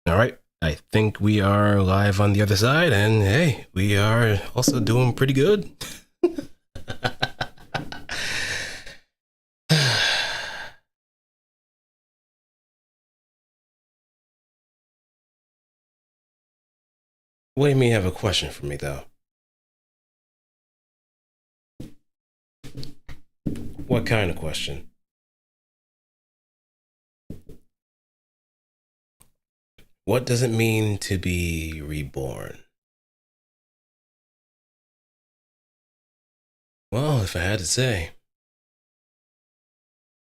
All right. I think we are live on the other side, and hey, we are also doing pretty good. What do you mean you have a question for me, though? What kind of question? What does it mean to be reborn? Well, if I had to say,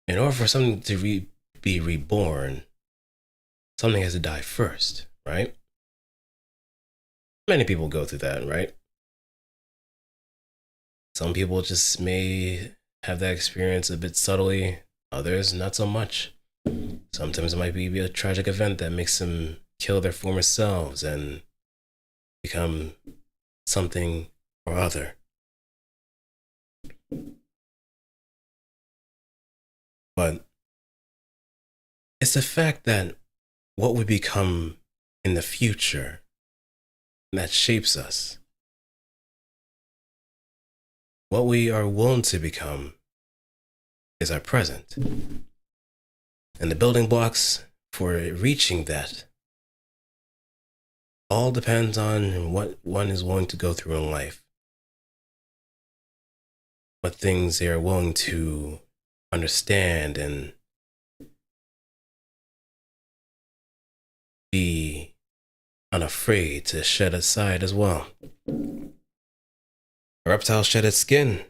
in order for something to be reborn, something has to die first, right? Many people go through that, right? Some people just may have that experience a bit subtly, others not so much. Sometimes it might be a tragic event that makes them kill their former selves and become something or other. But it's the fact that what we become in the future that shapes us. What we are willing to become is our present. And the building blocks for reaching that all depends on what one is willing to go through in life, what things they are willing to understand and be unafraid to shed aside as well. A reptile shed its skin,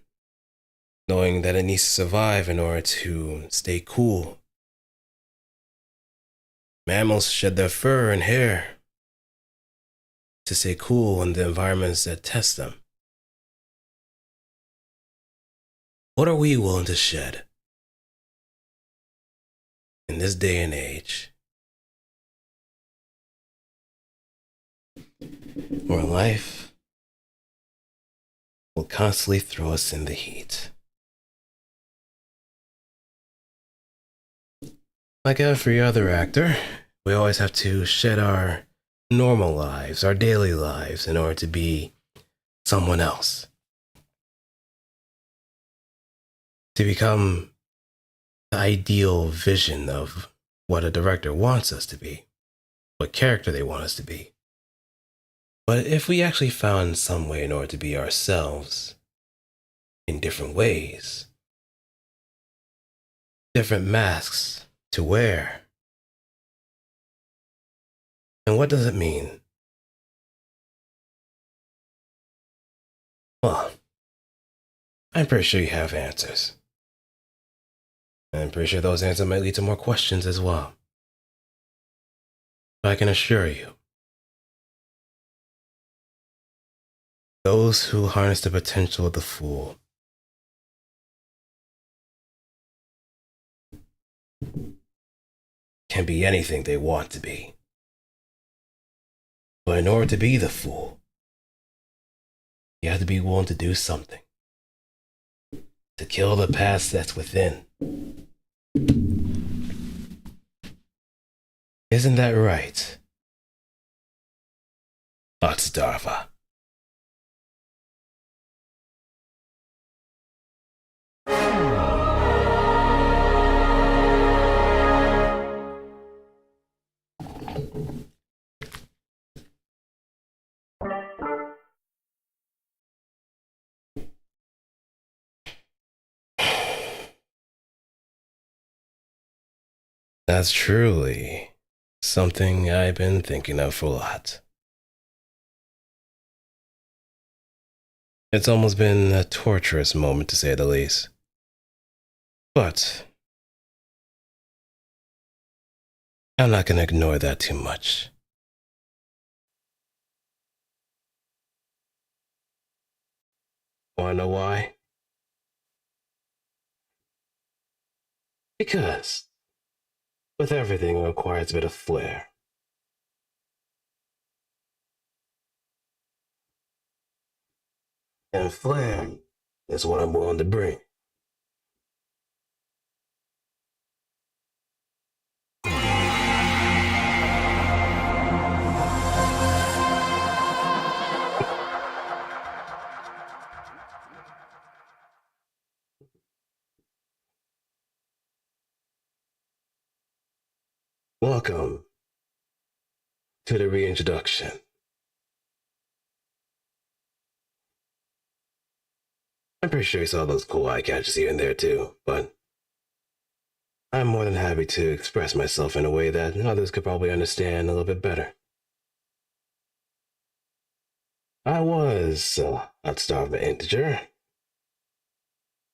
knowing that it needs to survive in order to stay cool. Mammals shed their fur and hair to stay cool in the environments that test them. What are we willing to shed in this day and age, where life will constantly throw us in the heat? Like every other actor, we always have to shed our normal lives, our daily lives, in order to be someone else. To become the ideal vision of what a director wants us to be, what character they want us to be. But if we actually found some way in order to be ourselves in different ways, different masks to wear, and what does it mean? Well, I'm pretty sure you have answers. And I'm pretty sure those answers might lead to more questions as well. But I can assure you, those who harness the potential of the fool can be anything they want to be. But in order to be the fool, you have to be willing to do something. To kill the past that's within. Isn't that right? Otsdarva. That's truly something I've been thinking of a lot. It's almost been a torturous moment, to say the least. But I'm not going to ignore that too much. Want to know why? Because with everything, it requires a bit of flair. And flair is what I'm willing to bring. Welcome to the reintroduction. I'm pretty sure you saw those cool eye catches here and there too, but I'm more than happy to express myself in a way that others could probably understand a little bit better. I was Otsdarva integer.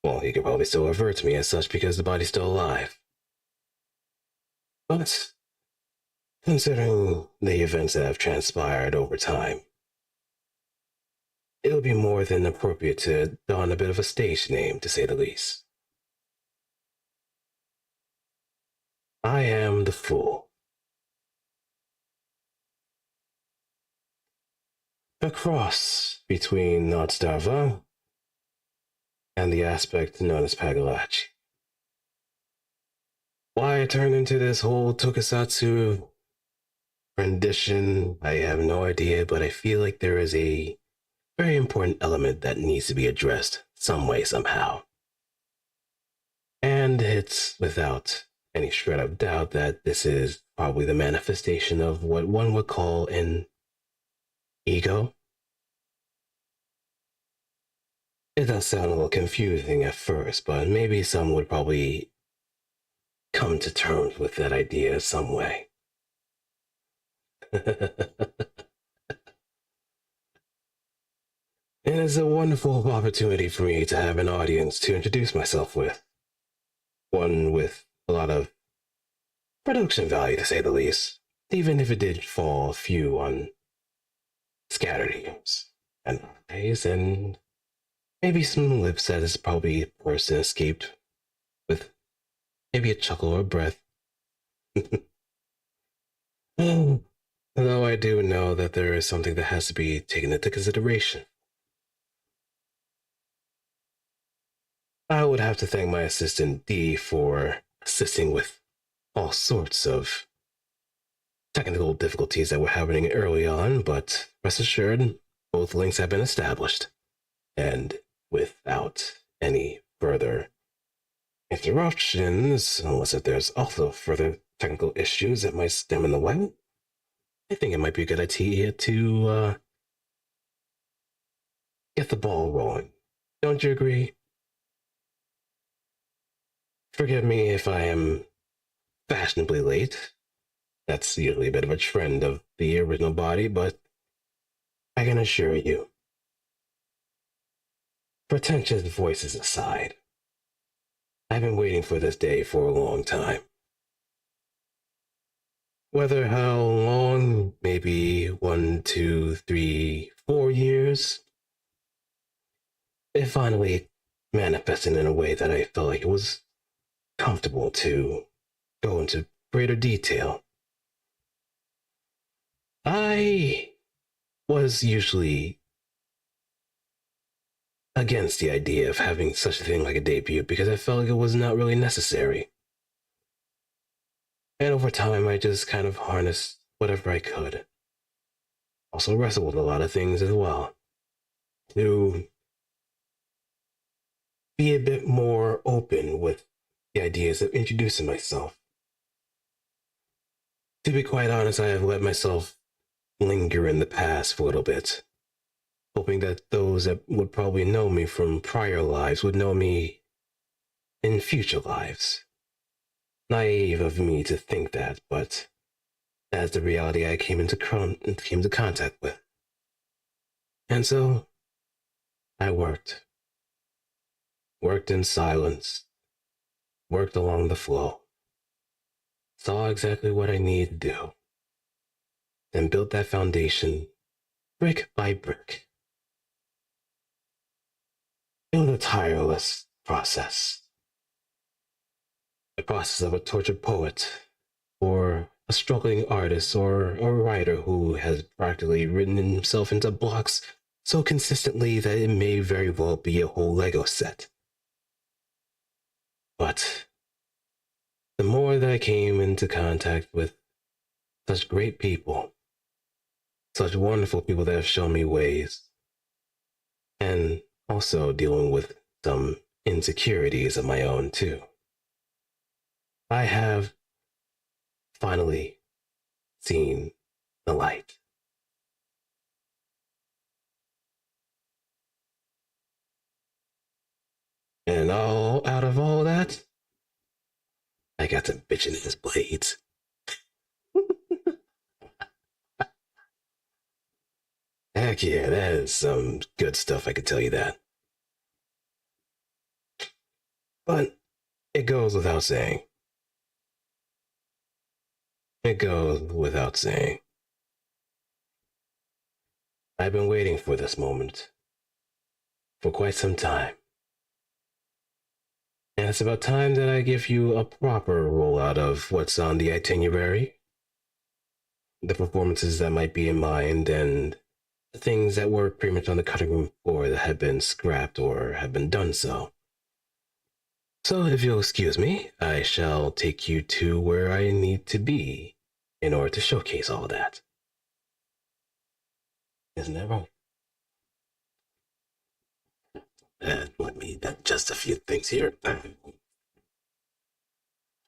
Well, you could probably still refer to me as such because the body's still alive. But considering the events that have transpired over time, it would be more than appropriate to don a bit of a stage name, to say the least. I am the Fool. A cross between Otsdarva and the aspect known as Pagalachi. Why I turned into this whole tokusatsu rendition, I have no idea, but I feel like there is a very important element that needs to be addressed some way, somehow. And it's without any shred of doubt that this is probably the manifestation of what one would call an ego. It does sound a little confusing at first, but maybe some would probably come to terms with that idea some way. It is a wonderful opportunity for me to have an audience to introduce myself with. One with a lot of production value, to say the least, even if it did fall few on scattered ears and eyes, and maybe some lips that is probably a person escaped with maybe a chuckle or a breath. Though I do know that there is something that has to be taken into consideration. I would have to thank my assistant D for assisting with all sorts of technical difficulties that were happening early on, but rest assured, both links have been established. And without any further interruptions, unless if there's also further technical issues that might stem in the way, I think it might be a good idea to get the ball rolling. Don't you agree? Forgive me if I am fashionably late. That's usually a bit of a trend of the original body, but I can assure you, pretentious voices aside, I've been waiting for this day for a long time. Whether how long, maybe 1, 2, 3, 4 years, it finally manifested in a way that I felt like it was comfortable to go into greater detail. I was usually against the idea of having such a thing like a debut because I felt like it was not really necessary. And over time, I just kind of harnessed whatever I could. Also wrestled with a lot of things as well to be a bit more open with the ideas of introducing myself. To be quite honest, I have let myself linger in the past for a little bit, hoping that those that would probably know me from prior lives would know me in future lives. Naive of me to think that, but that's the reality I came into contact with. And so I worked in silence, worked along the flow, saw exactly what I needed to do, then built that foundation brick by brick. It was a tireless process, the process of a tortured poet, or a struggling artist, or a writer who has practically written himself into blocks so consistently that it may very well be a whole Lego set. But the more that I came into contact with such great people, such wonderful people that have shown me ways, and also dealing with some insecurities of my own too, I have finally seen the light. And all out of all that, I got some bitchin' ass blades. Heck yeah, that is some good stuff, I can tell you that. But it goes without saying. It goes without saying. I've been waiting for this moment for quite some time. And it's about time that I give you a proper rollout of what's on the itinerary, the performances that might be in mind, and the things that were pretty much on the cutting room floor that have been scrapped or have been done so. So, if you'll excuse me, I shall take you to where I need to be in order to showcase all that. Isn't that right? Let me adjust a few things here.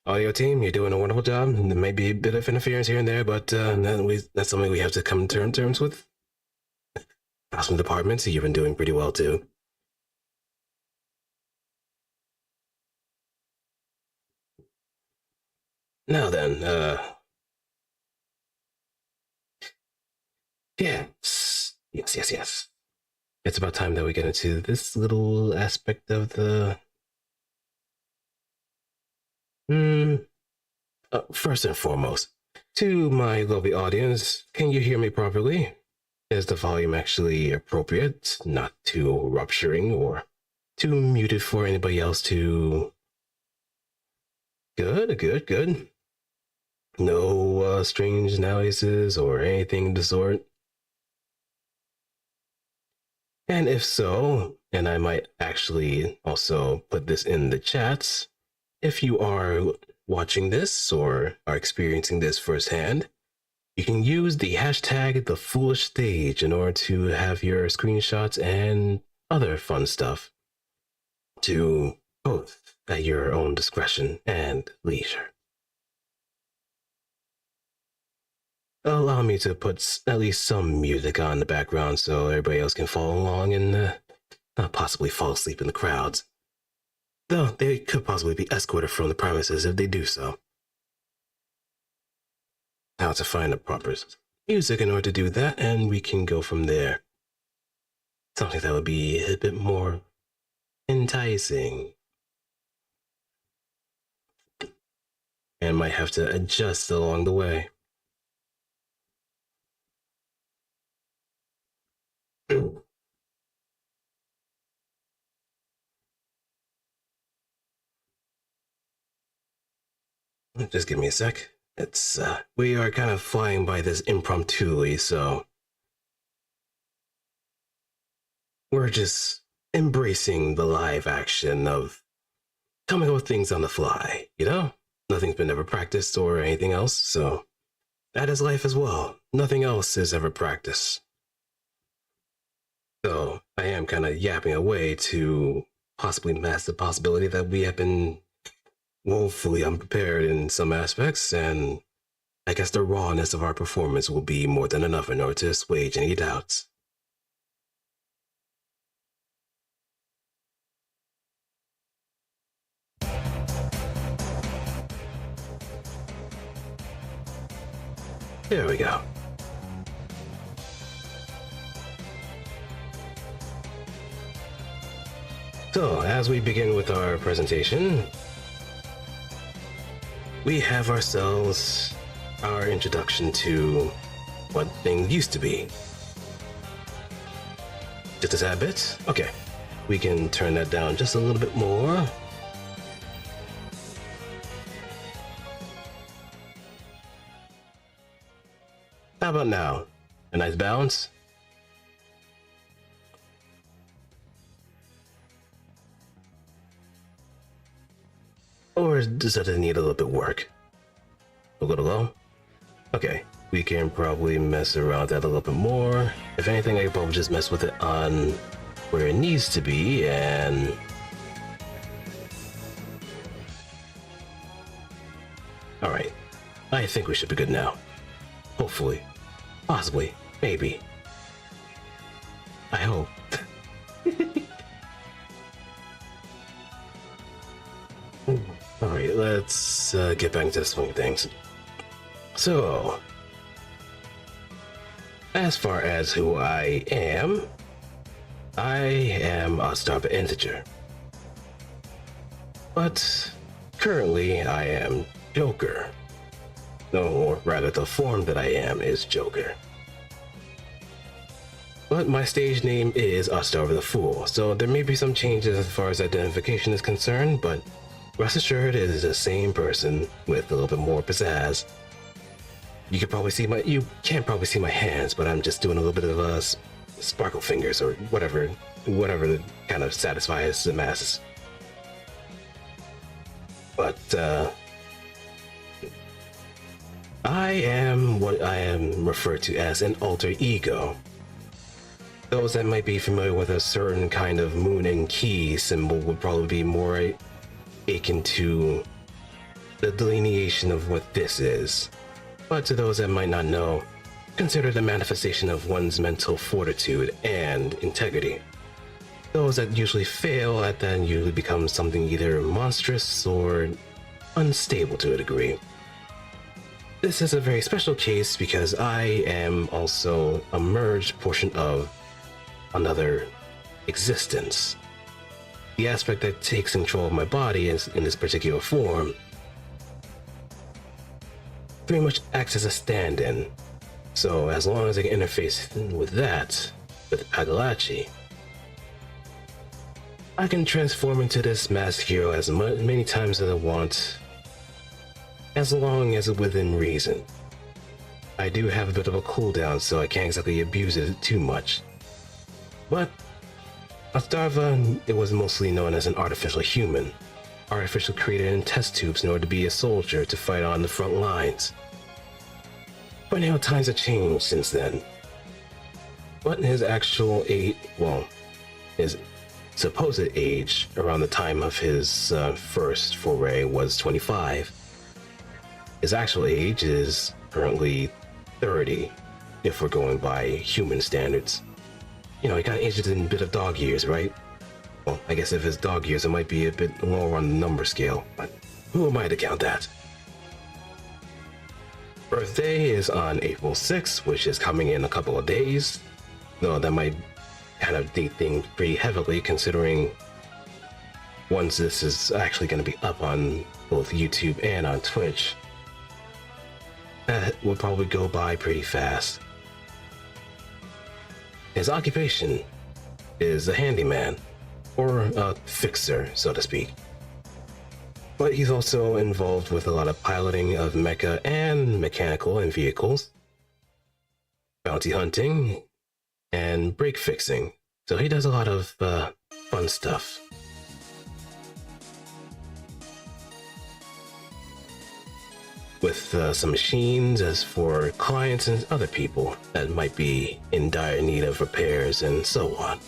Audio team, you're doing a wonderful job. There may be a bit of interference here and there, but that's something we have to come to terms with. Costume department, you've been doing pretty well too. Now then, yes. It's about time that we get into this little aspect of the. First and foremost, to my lovely audience, can you hear me properly? Is the volume actually appropriate? Not too rupturing or too muted for anybody else to. Good. No strange noises or anything of the sort. And if so, and I might actually also put this in the chats, if you are watching this or are experiencing this firsthand, you can use the hashtag #TheFoolishStage in order to have your screenshots and other fun stuff to post at your own discretion and leisure. Allow me to put at least some music on in the background so everybody else can follow along and not possibly fall asleep in the crowds. Though they could possibly be escorted from the premises if they do so. How to find the proper music in order to do that, and we can go from there. Something that would be a bit more enticing. And might have to adjust along the way. Just give me a sec. It's we are kind of flying by this impromptuly, so we're just embracing the live action of coming up with things on the fly, you know? Nothing's been ever practiced or anything else, so that is life as well. Nothing else is ever practiced. So I am kind of yapping away to possibly mask the possibility that we have been woefully unprepared in some aspects, and I guess the rawness of our performance will be more than enough in order to assuage any doubts. There we go. So, as we begin with our presentation, we have ourselves our introduction to what things used to be. Just a tad bit? Okay. We can turn that down just a little bit more. How about now? A nice balance? Or does it need a little bit work? A little low? Okay, we can probably mess around that a little bit more. If anything, I can probably just mess with it on where it needs to be, and alright. I I think we should be good now. Hopefully. Possibly. Maybe. I hope. Alright, let's get back into the swing of things. So, as far as who I am Otsdarva integer. But currently I am Joker. No, or rather the form that I am is Joker. But my stage name is Otsdarva the Fool, so there may be some changes as far as identification is concerned, but rest assured it is the same person with a little bit more pizzazz. You can't probably see my hands, but I'm just doing a little bit of sparkle fingers or whatever kind of satisfies the masses. But I am what I am referred to as an alter ego. Those that might be familiar with a certain kind of moon and key symbol would probably be more akin to the delineation of what this is. But to those that might not know, consider the manifestation of one's mental fortitude and integrity. Those that usually fail at that usually become something either monstrous or unstable to a degree. This is a very special case because I am also a merged portion of another existence. The aspect that takes control of my body is in this particular form pretty much acts as a stand-in. So as long as I can interface with that, with Pagalachi, I can transform into this masked hero as many times as I want, as long as it's within reason. I do have a bit of a cooldown, so I can't exactly abuse it too much. But Otsdarva, it was mostly known as an artificial human, artificially created in test tubes in order to be a soldier to fight on the front lines. But now times have changed since then. But his actual age, his supposed age around the time of his first foray was 25. His actual age is currently 30, if we're going by human standards. You know, he kind of ages in a bit of dog years, right? Well, I guess if it's dog years, it might be a bit lower on the number scale, but who am I to count that? Birthday is on April 6th, which is coming in a couple of days, though that might kind of date things pretty heavily considering once this is actually going to be up on both YouTube and on Twitch, that will probably go by pretty fast. His occupation is a handyman, or a fixer, so to speak. But he's also involved with a lot of piloting of mecha and mechanical and vehicles, bounty hunting, and break fixing. So he does a lot of fun stuff. With some machines as for clients and other people that might be in dire need of repairs and so on.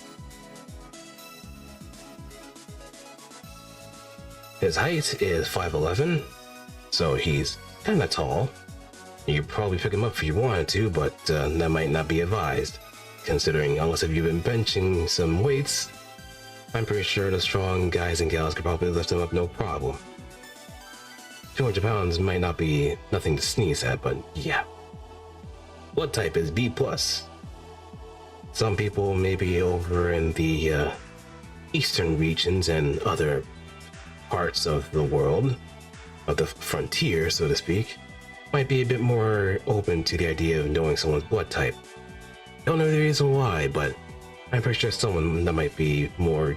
His height is 5'11", so he's kinda tall. You could probably pick him up if you wanted to, but that might not be advised, considering unless if you've been benching some weights, I'm pretty sure the strong guys and gals could probably lift him up no problem. 200 pounds might not be nothing to sneeze at, but yeah. Blood type is B+. Some people maybe over in the eastern regions and other parts of the world, of the frontier, so to speak, might be a bit more open to the idea of knowing someone's blood type. Don't know the reason why, but I'm pretty sure someone that might be more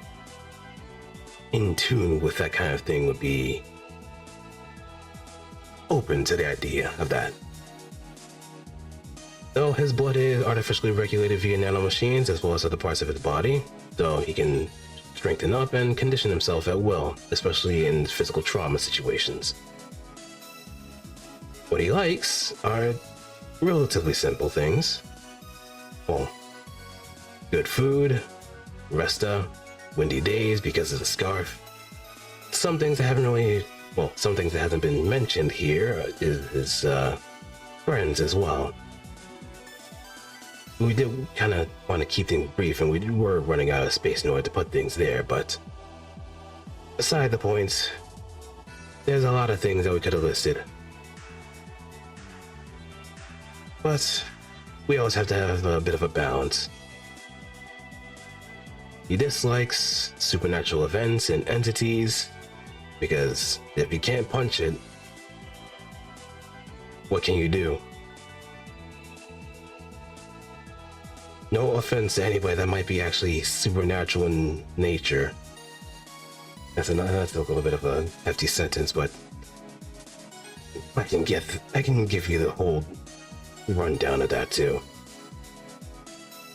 in tune with that kind of thing would be open to the idea of that. Though his blood is artificially regulated via nanomachines as well as other parts of his body, so he can strengthen up and condition himself at will, especially in physical trauma situations. What he likes are relatively simple things. Well, good food, resta, windy days because of the scarf. Some things I haven't really well, some things that hasn't been mentioned here is his friends as well. We did kind of want to keep things brief, and we were running out of space in order to put things there, but beside the point, there's a lot of things that we could have listed. But we always have to have a bit of a balance. He dislikes supernatural events and entities, because if you can't punch it, what can you do? No offense to anybody that might be actually supernatural in nature. That's a little bit of a hefty sentence, but I can give you the whole rundown of that too.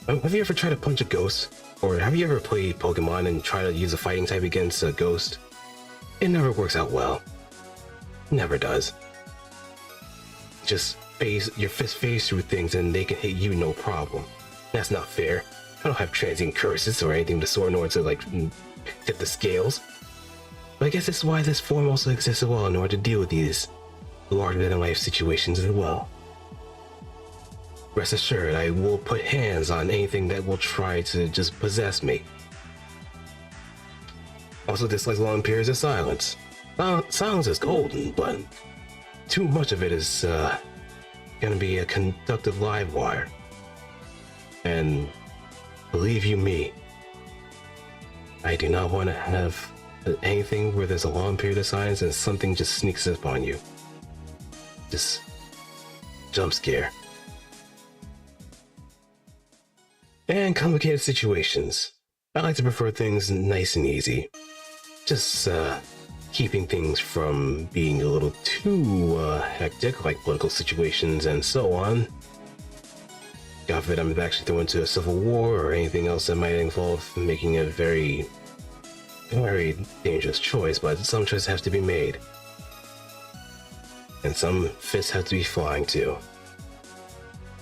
Have you ever tried to punch a ghost? Or have you ever played Pokemon and try to use a fighting type against a ghost? It never works out well. Never does. Just your fist phase through things and they can hit you no problem. That's not fair. I don't have transient curses or anything to soar in order to like tip the scales. But I guess that's why this form also exists as well, in order to deal with these larger than life situations as well. Rest assured, I will put hands on anything that will try to just possess me. Also dislikes long periods of silence. Silence is golden, but too much of it is gonna be a conductive live wire. And believe you me, I do not want to have anything where there's a long period of silence and something just sneaks up on you. Just jump scare. And complicated situations. I like to prefer things nice and easy. Just keeping things from being a little too hectic, like political situations and so on. God forbid I'm actually thrown into a civil war or anything else that might involve making a very, very dangerous choice, but some choices have to be made. And some fists have to be flying too.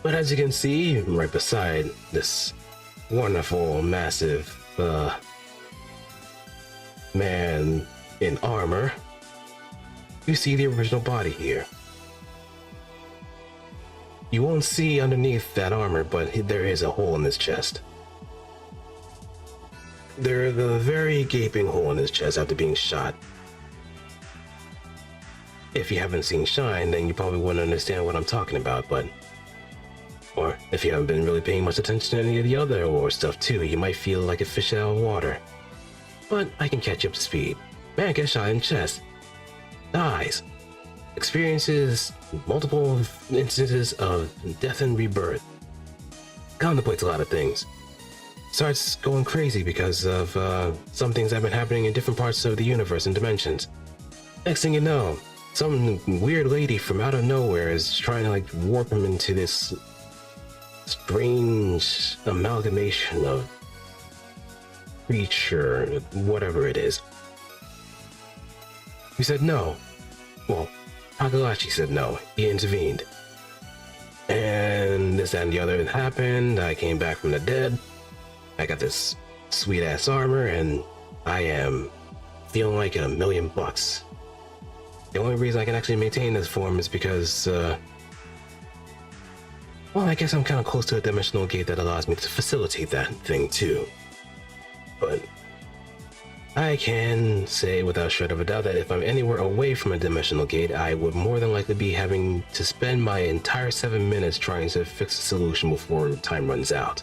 But as you can see, right beside this wonderful, massive man in armor, you see the original body here. You won't see underneath that armor, but there is a hole in his chest. There's a very gaping hole in his chest after being shot. If you haven't seen Shine, then you probably wouldn't understand what I'm talking about, but... Or if you haven't been really paying much attention to any of the other war stuff too, you might feel like a fish out of water. But I can catch you up to speed. Man gets shot in the chest. Dies. Experiences multiple instances of death and rebirth. Contemplates a lot of things. Starts going crazy because of some things that have been happening in different parts of the universe and dimensions. Next thing you know, some weird lady from out of nowhere is trying to like warp him into this strange amalgamation of creature, whatever it is. We said no. Well, Takarachi said no. He intervened. And this, that, and the other happened. I came back from the dead. I got this sweet ass armor, and I am feeling like $1,000,000. The only reason I can actually maintain this form is because, well, I guess I'm kind of close to a dimensional gate that allows me to facilitate that thing too. But I can say without a shred of a doubt that if I'm anywhere away from a dimensional gate, I would more than likely be having to spend my entire 7 minutes trying to fix a solution before time runs out.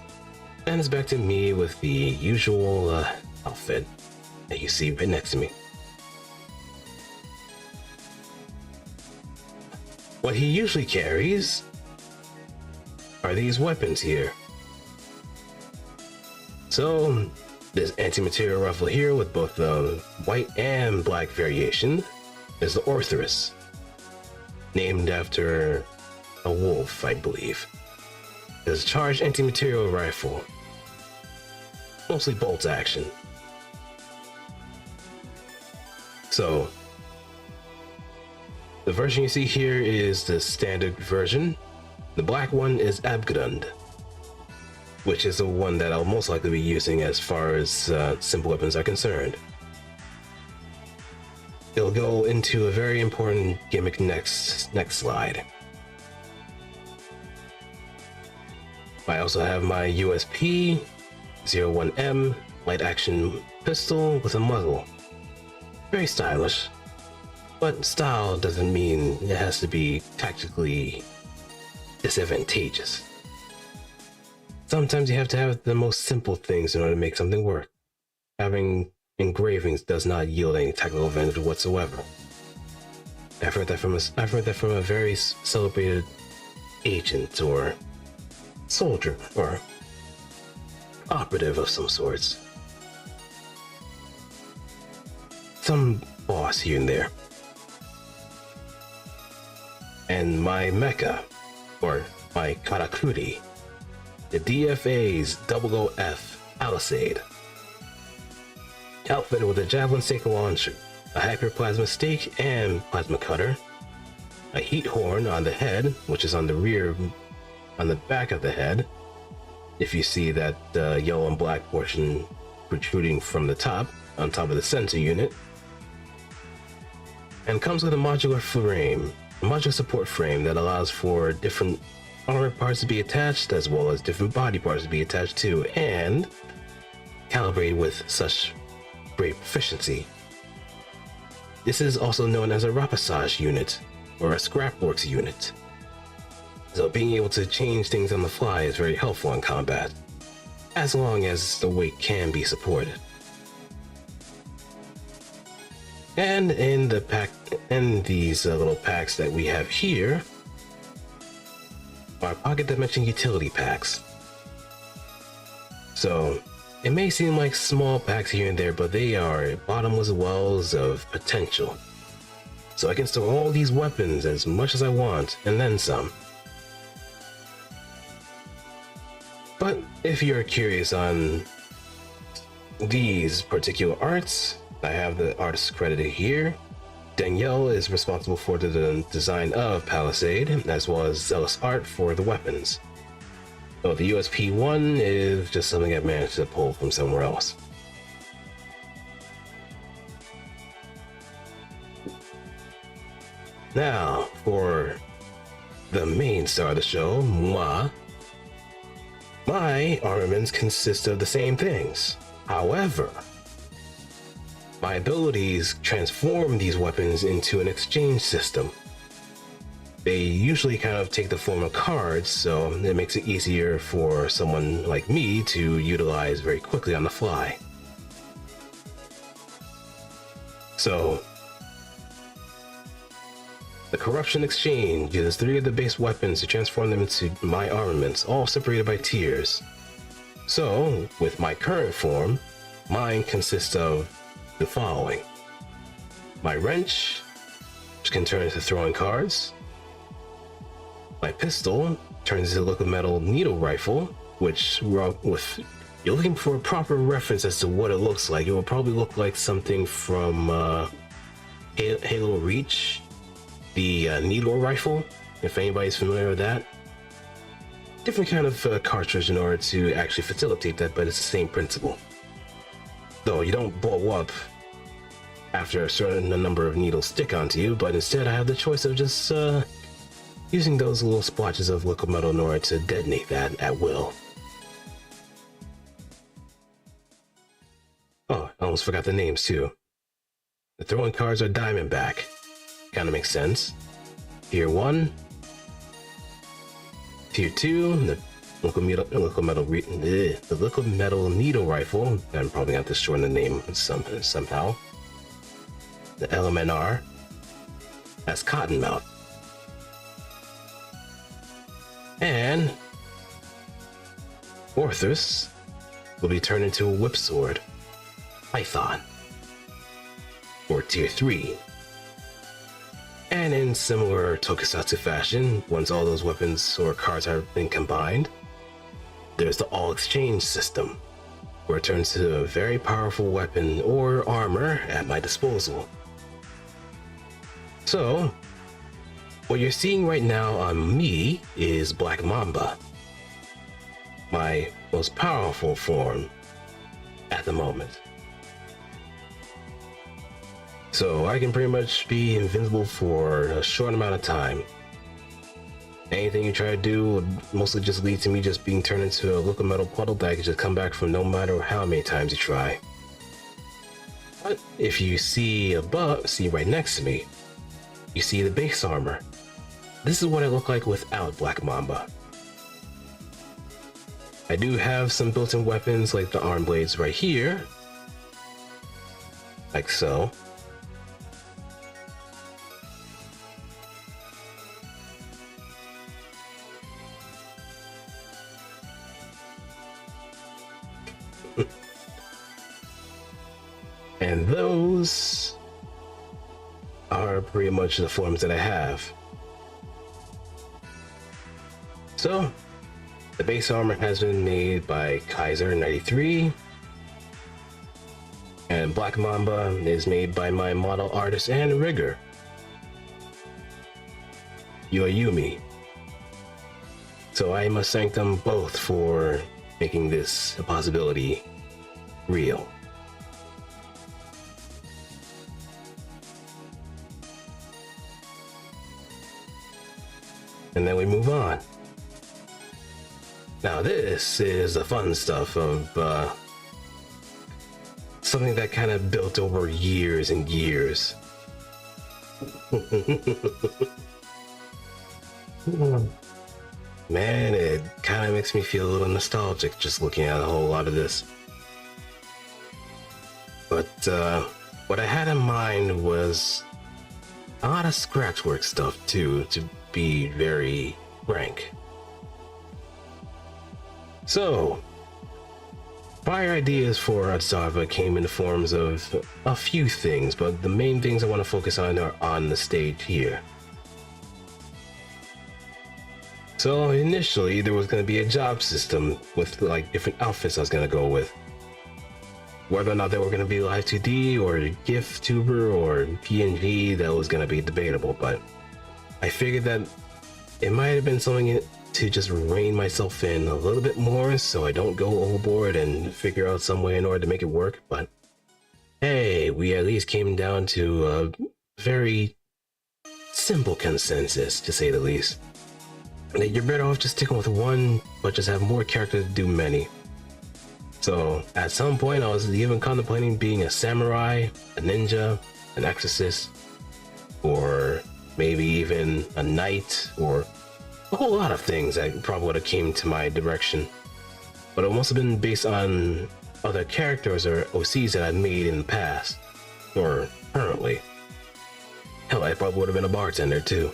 And it's back to me with the usual outfit that you see right next to me. What he usually carries are these weapons here. So, this anti-material rifle here with both the white and black variation is the Orthrus, named after a wolf, I believe. It's a charged anti-material rifle, mostly bolt action. So, the version you see here is the standard version. The black one is Abgund, which is the one that I'll most likely be using as far as simple weapons are concerned. it'll go into a very important gimmick next slide. I also have my USP 01M light action pistol with a muzzle. Very stylish, but style doesn't mean it has to be tactically disadvantageous. Sometimes you have to have the most simple things in order to make something work. Having engravings does not yield any technical advantage whatsoever. I've heard that from a very celebrated agent or soldier or operative of some sorts. Some boss here and there. And my mecha, or my karakuri, the DFA's 000F Palisade. Outfitted with a javelin stake launcher, a hyperplasma stake and plasma cutter, a heat horn on the head, which is on the back of the head. If you see that yellow and black portion protruding from the top, on top of the sensor unit. And comes with a modular frame, a modular support frame that allows for different armor parts to be attached, as well as different body parts to be attached to, and calibrated with such great proficiency. This is also known as a rapissage unit, or a scrapworks unit. So being able to change things on the fly is very helpful in combat, as long as the weight can be supported. And in the pack, in these little packs that we have here, are pocket dimension utility packs. So it may seem like small packs here and there, but they are bottomless wells of potential. So I can store all these weapons as much as I want, and then some. But if you're curious on these particular arts, I have the artist credited here. Danielle is responsible for the design of Palisade, as well as zealous art for the weapons. So the USP-1 is just something I've managed to pull from somewhere else. Now, for the main star of the show, moi. My armaments consist of the same things. However, my abilities transform these weapons into an exchange system. They usually kind of take the form of cards, so it makes it easier for someone like me to utilize very quickly on the fly. So, the Corruption Exchange uses 3 of the base weapons to transform them into my armaments, all separated by tiers. So, with my current form, mine consists of the following. My wrench, which can turn into throwing cards. My pistol turns into a liquid metal needle rifle, which, if you're looking for a proper reference as to what it looks like, it will probably look like something from Halo Reach, the needle rifle, if anybody's familiar with that. Different kind of cartridge in order to actually facilitate that, but it's the same principle. Though you don't blow up after a certain number of needles stick onto you, but instead I have the choice of just using those little splotches of liquid metal in order to detonate that at will. Oh, I almost forgot the names too. The throwing cards are Diamondback. Kinda makes sense. Tier 1. Tier 2, the liquid metal needle rifle. I'm probably going to shorten the name somehow. The LMNR. That's Cottonmouth. And Orthus will be turned into a whip sword, Python, for Tier 3. And in similar tokusatsu fashion, once all those weapons or cards have been combined, there's the all exchange system, where it turns to a very powerful weapon or armor at my disposal. So, what you're seeing right now on me is Black Mamba, my most powerful form at the moment. So I can pretty much be invincible for a short amount of time. Anything you try to do would mostly just lead to me just being turned into a liquid metal puddle that I can just come back from no matter how many times you try. But if you see right next to me, you see the base armor. This is what I look like without Black Mamba. I do have some built-in weapons like the arm blades right here, like so. And those are pretty much the forms that I have. So, the base armor has been made by Kaiser 93, and Black Mamba is made by my model artist and rigger, Yoyumi. So I must thank them both for making this a possibility real. And then we move on. Now this is the fun stuff of something that kind of built over years and years. Man, it kind of makes me feel a little nostalgic just looking at a whole lot of this. But what I had in mind was a lot of scratchwork stuff too, to be very frank. So, prior ideas for Otsdarva came in the forms of a few things, but the main things I want to focus on are on the stage here. So initially there was going to be a job system with like different outfits I was going to go with. Whether or not they were going to be Live 2D or GIF Tuber or PNG, that was going to be debatable, but I figured that it might have been something to just rein myself in a little bit more so I don't go overboard and figure out some way in order to make it work. But hey, we at least came down to a very simple consensus, to say the least. That you're better off just sticking with one, but just have more characters to do many. So at some point I was even contemplating being a samurai, a ninja, an exorcist, or maybe even a knight, or a whole lot of things that probably would have came to my direction. But it must have been based on other characters or OCs that I've made in the past, or currently. Hell, I probably would have been a bartender too.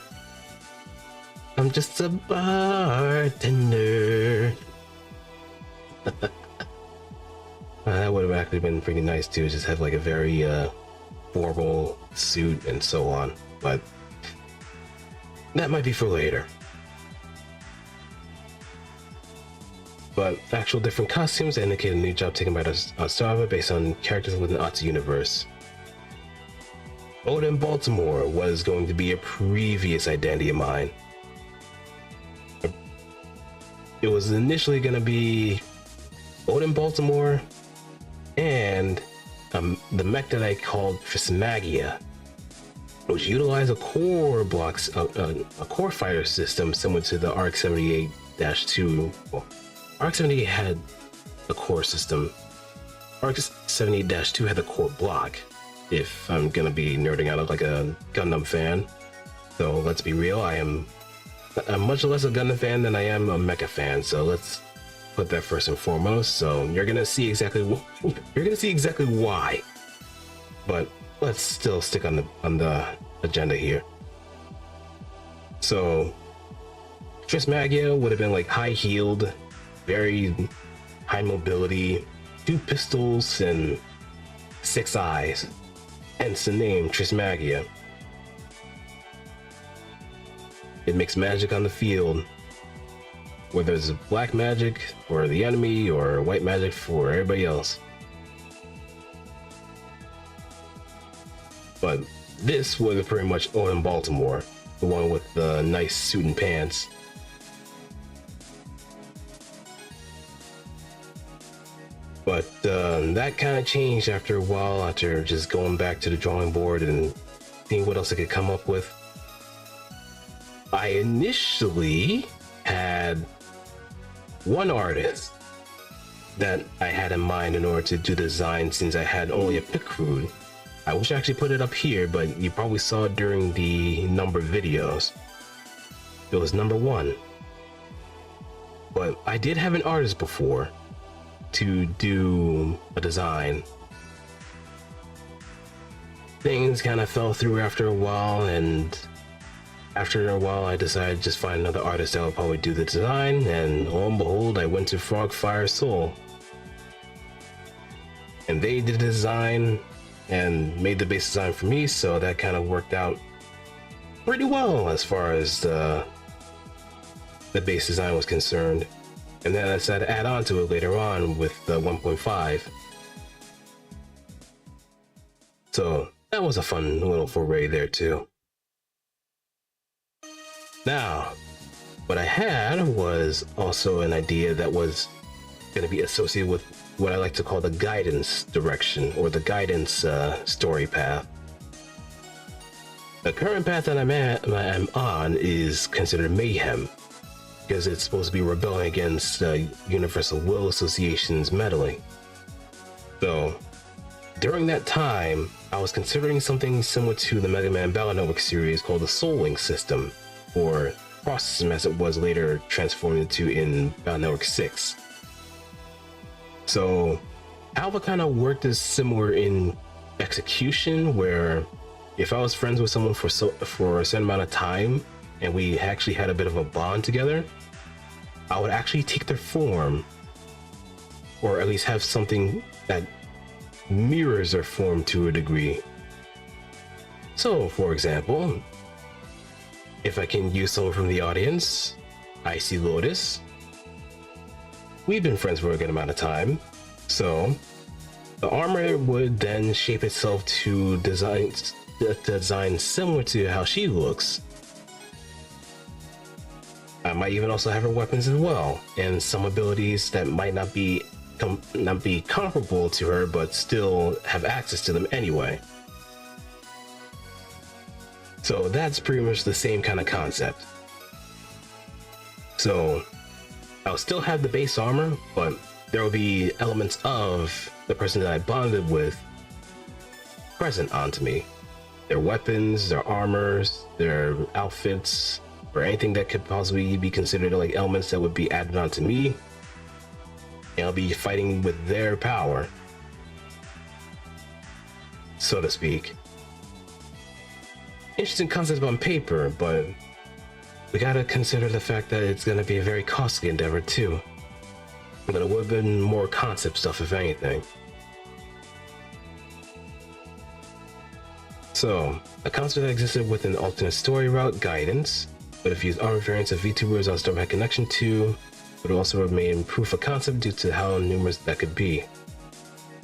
I'm just a bartender. That would have actually been pretty nice too, just have like a very formal suit and so on, but that might be for later. But actual different costumes indicate a new job taken by Otsdarva based on characters within the Otz universe. Odin Baltimore was going to be a previous identity of mine. It was initially going to be Odin Baltimore and the mech that I called Trismagia, which utilized a core fighter system similar to the RX-78-2. Well, RX-78 had a core system. RX-78-2 had the core block, if I'm gonna be nerding out like a Gundam fan. So let's be real, I'm much less a Gundam fan than I am a mecha fan, so let's put that first and foremost. So you're gonna see exactly why. But let's still stick on the agenda here. So Trismagia would have been like high-heeled, very high mobility, 2 pistols and 6 eyes, hence the name Trismagia. It makes magic on the field, whether it's black magic for the enemy or white magic for everybody else. But this was pretty much Odin Baltimore, the one with the nice suit and pants. . But that kind of changed after a while, after just going back to the drawing board and seeing what else I could come up with. I initially had one artist that I had in mind in order to do the design, since I had only a pick crude. I wish I actually put it up here, but you probably saw it during the number videos. It was number 1. But I did have an artist before to do a design. Things kind of fell through after a while, and after a while I decided to just find another artist that would probably do the design, and lo and behold, I went to Frog Fire Soul. And they did the design and made the base design for me, so that kind of worked out pretty well as far as the base design was concerned. And then I decided to add on to it later on with the 1.5. So that was a fun little foray there too. Now, what I had was also an idea that was going to be associated with what I like to call the guidance direction, or the guidance story path. The current path that I'm on is considered mayhem, because it's supposed to be rebelling against Universal Will Association's meddling. So, during that time, I was considering something similar to the Mega Man Battle Network series called the Soul Link system, or Cross System as it was later transformed into in Battle Network 6. So, how it kind of worked is similar in execution, where if I was friends with someone for a certain amount of time, and we actually had a bit of a bond together, I would actually take their form, or at least have something that mirrors their form to a degree. So, for example, if I can use someone from the audience, Icy Lotus. We've been friends for a good amount of time, so the armor would then shape itself to design similar to how she looks. I might even also have her weapons as well, and some abilities that might not be comparable to her, but still have access to them anyway. So that's pretty much the same kind of concept. So I'll still have the base armor, but there will be elements of the person that I bonded with present onto me. Their weapons, their armors, their outfits, or anything that could possibly be considered like elements that would be added onto me. And I'll be fighting with their power, so to speak. Interesting concept on paper, but we gotta consider the fact that it's gonna be a very costly endeavor too. But it would have been more concept stuff if anything. So, a concept that existed with an alternate story route, Guidance, but if used armor variants of VTubers Otsdarva had connection to, would also remain proof of concept due to how numerous that could be.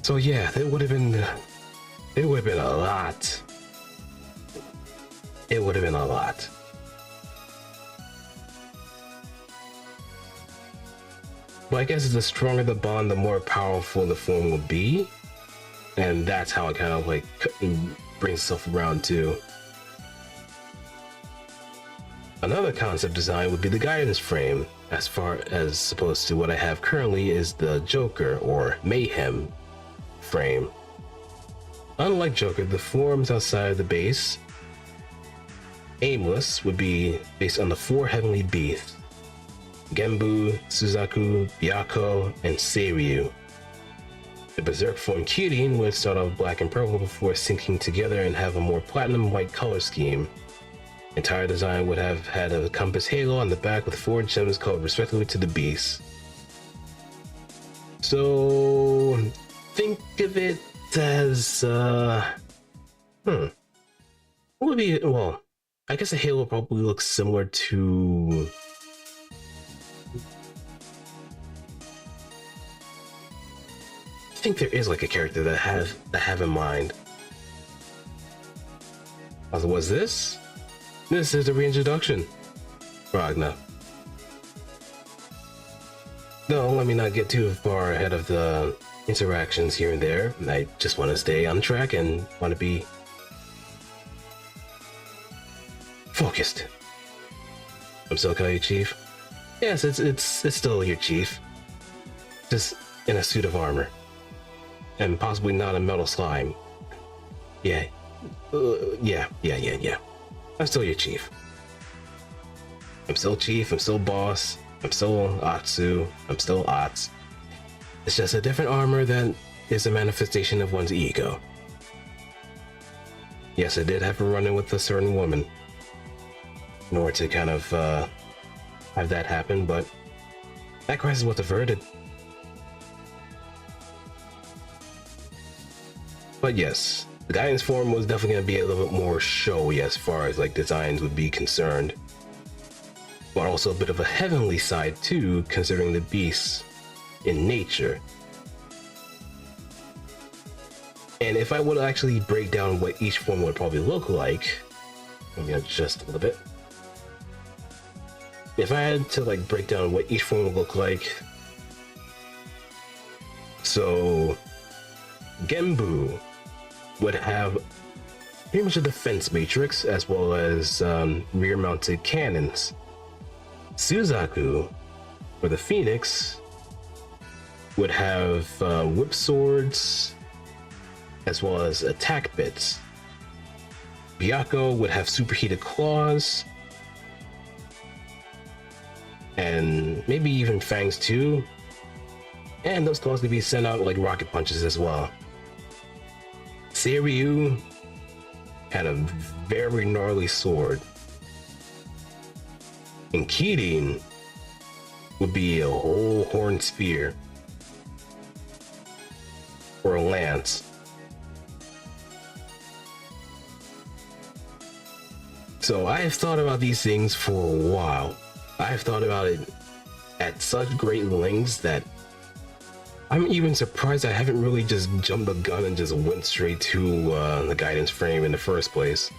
So yeah, it would have been a lot. It would have been a lot. But I guess the stronger the bond, the more powerful the form will be. And that's how it kind of like brings itself around too. Another concept design would be the guidance frame, as far as opposed to what I have currently is the Joker or Mayhem frame. Unlike Joker, the forms outside of the base, Aimless, would be based on the 4 heavenly beasts: Genbu, Suzaku, Byakko, and Seiryu. The Berserk form Kirin would start off black and purple before syncing together and have a more platinum white color scheme. The entire design would have had a compass halo on the back with 4 gems called respectively to the beasts. So think of it as what would be, well, I guess a halo probably looks similar to I think there is like a character that I have in mind. Also, what's this? This is the reintroduction. Ragna. No, let me not get too far ahead of the interactions here and there. And I just want to stay on track and want to be focused. I'm still calling you Chief. Yes, it's still your Chief, just in a suit of armor, and possibly not a metal slime. Yeah, yeah. I'm still your Chief. I'm still Chief. I'm still boss. I'm still Atsu. I'm still Ots. It's just a different armor that is a manifestation of one's ego. Yes, I did have a run-in with a certain woman in order to kind of have that happen, but that crisis was averted. But yes, the guidance form was definitely going to be a little bit more showy as far as like designs would be concerned, but also a bit of a heavenly side too, considering the beasts in nature. And if I would actually break down what each form would probably look like, let me adjust a little bit. If I had to like break down what each form would look like, so Genbu would have pretty much a defense matrix as well as rear-mounted cannons. Suzaku, or the Phoenix, would have whip swords as well as attack bits. Byakko would have superheated claws, and maybe even fangs too. And those claws could be sent out like rocket punches as well. Seiryu had a very gnarly sword. And Kirin would be a whole horned spear. Or a lance. So I have thought about these things for a while. I have thought about it at such great lengths that I'm even surprised I haven't really just jumped the gun and just went straight to the guidance frame in the first place.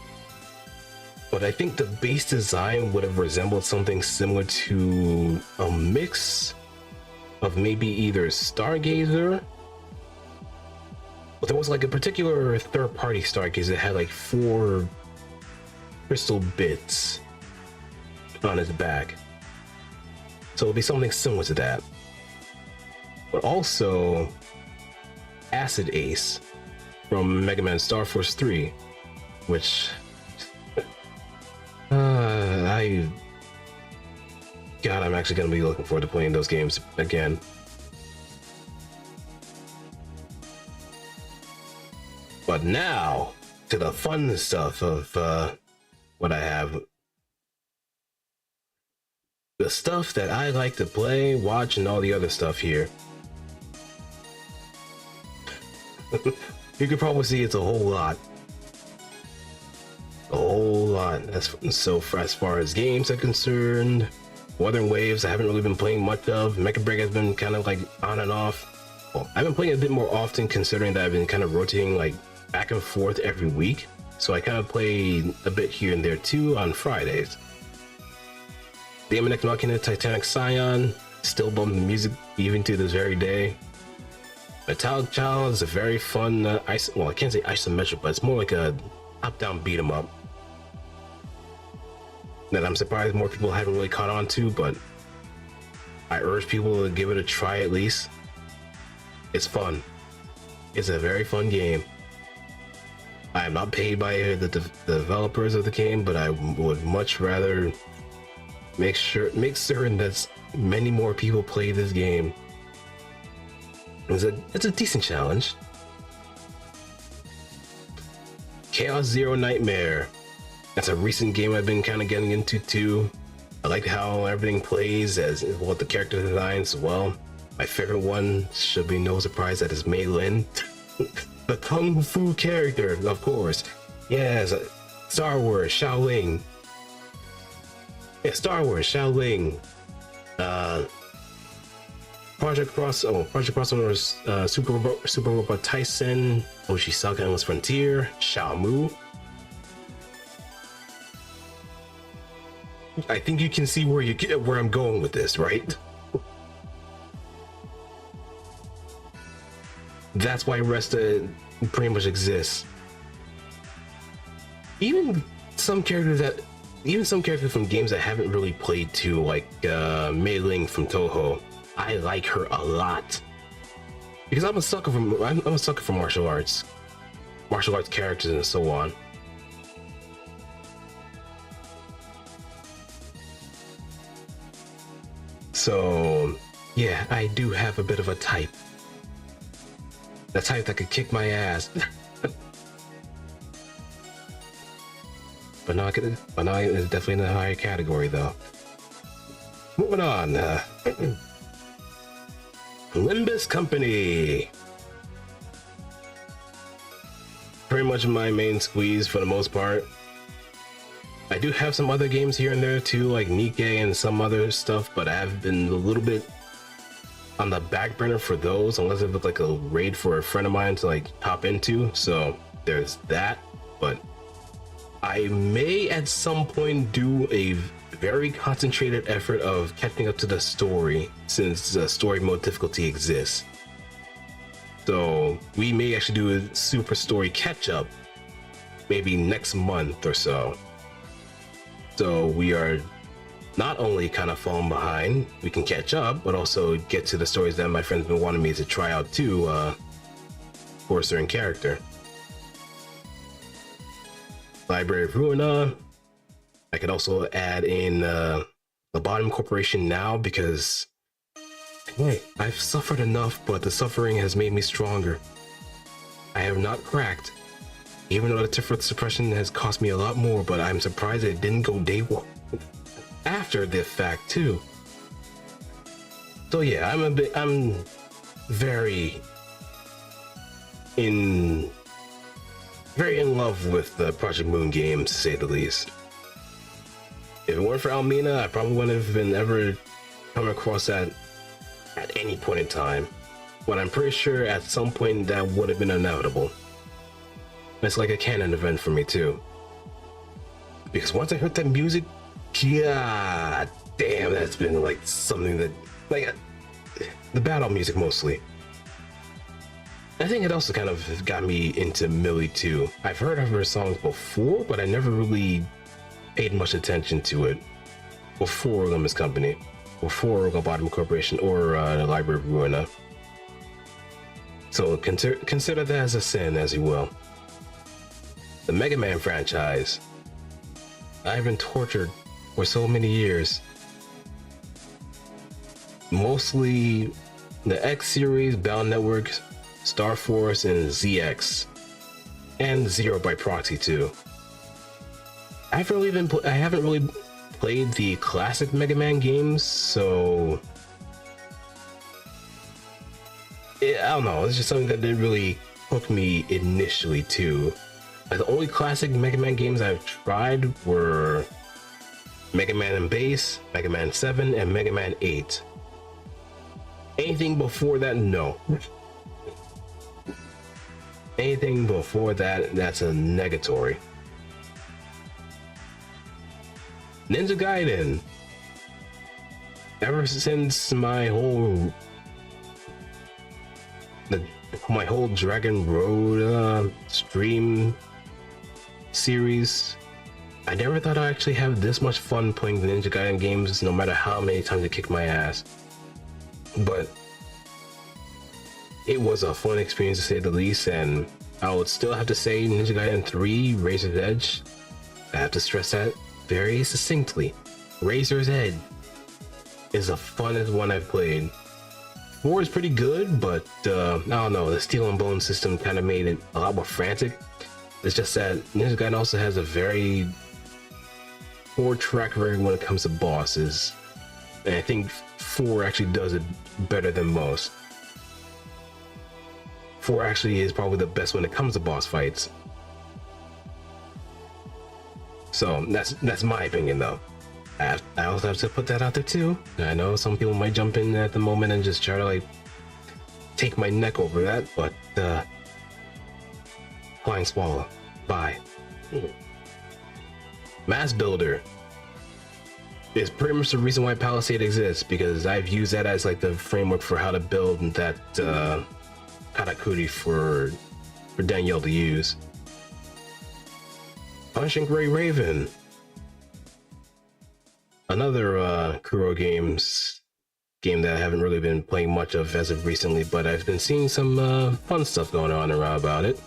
But I think the base design would have resembled something similar to a mix of maybe either Stargazer, but there was like a particular third-party Stargazer that had like 4 crystal bits on its back. So it'll be something similar to that. But also Acid Ace from Mega Man Star Force 3, which I'm actually gonna be looking forward to playing those games again. But now to the fun stuff of what I have. The stuff that I like to play, watch, and all the other stuff here. You can probably see it's a whole lot. A whole lot. So as far as games are concerned, Wuthering Waves I haven't really been playing much of. Mecha Break has been kind of like on and off. Well, I've been playing a bit more often considering that I've been kind of rotating like back and forth every week. So I kind of play a bit here and there too on Fridays. Daemon X Machina Titanic Scion, still bumping the music even to this very day. Metallic Child is a very fun, well, I can't say isometric, but it's more like a top-down beat 'em up that I'm surprised more people haven't really caught on to, but I urge people to give it a try at least. It's fun. It's a very fun game. I am not paid by the developers of the game, but I would much rather make certain that many more people play this game. It's a decent challenge. Chaos Zero Nightmare. That's a recent game I've been kind of getting into too. I like how everything plays, as well the character designs as well. My favorite one should be no surprise that is Mei Lin. The Kung Fu character, of course. Yes, Star Wars, Shaolin. Yeah, Star Wars, Shaolin. Project Crossroads, Super Robot Tyson, Oshisaka Endless Frontier, Xiaomu. I think you can see where I'm going with this, right? That's why Resta pretty much exists. Even some characters from games that I haven't really played too, like Mei Ling from Toho, I like her a lot because I'm a sucker for martial arts characters and so on. So yeah, I do have a bit of a type. The type that could kick my ass. But now it's definitely in a higher category though. Moving on. Limbus Company. Pretty much my main squeeze for the most part. I do have some other games here and there too, like Nikkei and some other stuff, but I have been a little bit on the back burner for those, unless it looked like a raid for a friend of mine to like hop into. So there's that, but I may at some point do a very concentrated effort of catching up to the story, since the story mode difficulty exists. So we may actually do a super story catch up maybe next month or so. So we are not only kind of falling behind, we can catch up, but also get to the stories that my friends been wanting me to try out too, for a certain character. Library of Ruina. I could also add in the Bottom Corporation now, because hey, I've suffered enough, but the suffering has made me stronger. I have not cracked, even though the Tiferet suppression has cost me a lot more, but I'm surprised it didn't go day one after the fact too. So yeah, I'm very in love with the Project Moon games, to say the least. If it weren't for Almina, I probably wouldn't have been ever come across that at any point in time. But I'm pretty sure at some point that would have been inevitable. It's like a canon event for me too. Because once I heard that music, god damn, that's been like something that, like, the battle music mostly. I think it also kind of got me into Millie too. I've heard of her songs before, but I never really paid much attention to it before Limbus Company, before Bottom Corporation, or the Library of Ruina. So consider that as a sin, as you will. The Mega Man franchise. I've been tortured for so many years. Mostly the X series, Battle Network, Star Force, and ZX, and Zero by proxy too. I haven't really played the classic Mega Man games, so I don't know. It's just something that didn't really hook me initially too. Like, the only classic Mega Man games I've tried were Mega Man and Base, Mega Man 7, and Mega Man 8. Anything before that, no. Anything before that, that's a negatory. Ninja Gaiden. Ever since my whole Dragon Road stream series, I never thought I'd actually have this much fun playing the Ninja Gaiden games, no matter how many times it kicked my ass. But it was a fun experience, to say the least, and I would still have to say Ninja Gaiden 3, Razor's Edge. I have to stress that very succinctly. Razor's Edge is the funnest one I've played. 4 is pretty good, but I don't know, the Steel and Bone system kind of made it a lot more frantic. It's just that Ninja Gaiden also has a very poor track record when it comes to bosses, and I think 4 actually does it better than most. 4 actually is probably the best when it comes to boss fights. So that's my opinion though. I also have to put that out there too. I know some people might jump in at the moment and just try to like take my neck over that, but Flying Swallow, bye. Mass Builder is pretty much the reason why Palisade exists, because I've used that as like the framework for how to build that katakuri for Danielle to use. Punching Gray Raven. Another Kuro Games game that I haven't really been playing much of as of recently, but I've been seeing some fun stuff going on around about it.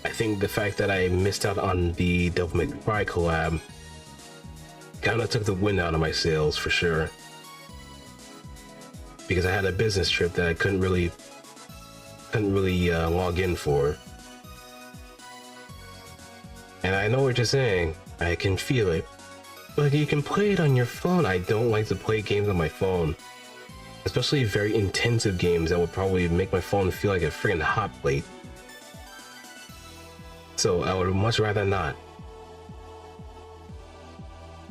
I think the fact that I missed out on the Devil May Cry collab kind of took the wind out of my sails for sure, because I had a business trip that I couldn't really log in for. And I know what you're saying, I can feel it, but you can play it on your phone. I don't like to play games on my phone, especially very intensive games that would probably make my phone feel like a friggin' hot plate. So I would much rather not.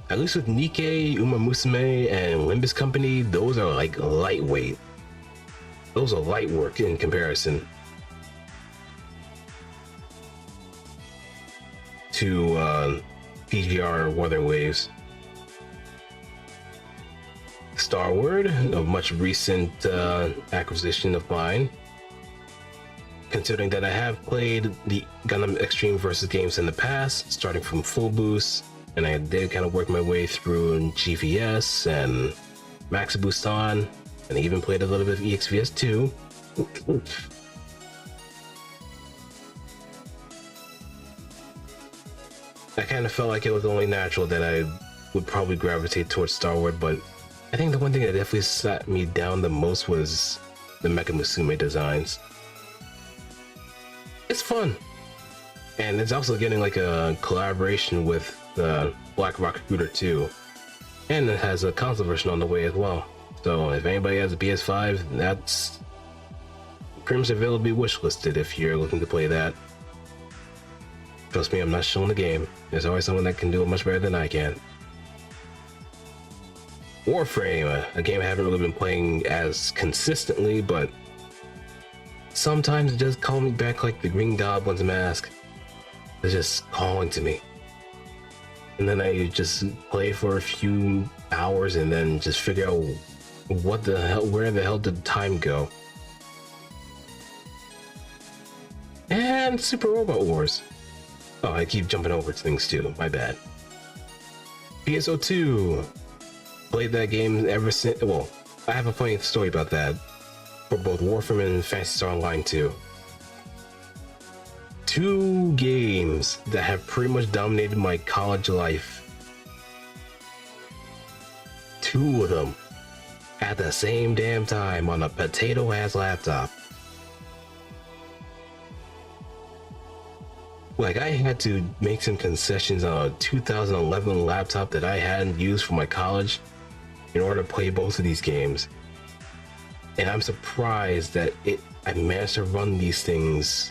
At least with Nikkei, Uma Musume, and Limbus Company, those are like lightweight. Those are light work in comparison to PGR Wuthering Waves. Starward, a much recent acquisition of mine, considering that I have played the Gundam Extreme Versus games in the past, starting from Full Boost, and I did kind of work my way through GVS and Max Boost On, and I even played a little bit of EXVS 2. I kind of felt like it was only natural that I would probably gravitate towards Starward, but I think the one thing that definitely sat me down the most was the Mecha Musume designs. It's fun, and it's also getting like a collaboration with the Black Rock Scooter 2, and it has a console version on the way as well. So if anybody has a PS5, that's pretty much available to be wishlisted if you're looking to play that. Trust me, I'm not showing the game. There's always someone that can do it much better than I can. Warframe, a game I haven't really been playing as consistently, but sometimes it does call me back like the Green Goblin's mask. It's just calling to me. And then I just play for a few hours and then just figure out what the hell, where the hell did time go? And Super Robot Wars. Oh, I keep jumping over to things too, my bad. PSO2. Played that game ever since, well, I have a funny story about that for both Warframe and Phantasy Star Online 2. Two games that have pretty much dominated my college life. Two of them at the same damn time on a potato-ass laptop. Like, I had to make some concessions on a 2011 laptop that I hadn't used for my college in order to play both of these games. And I'm surprised that I managed to run these things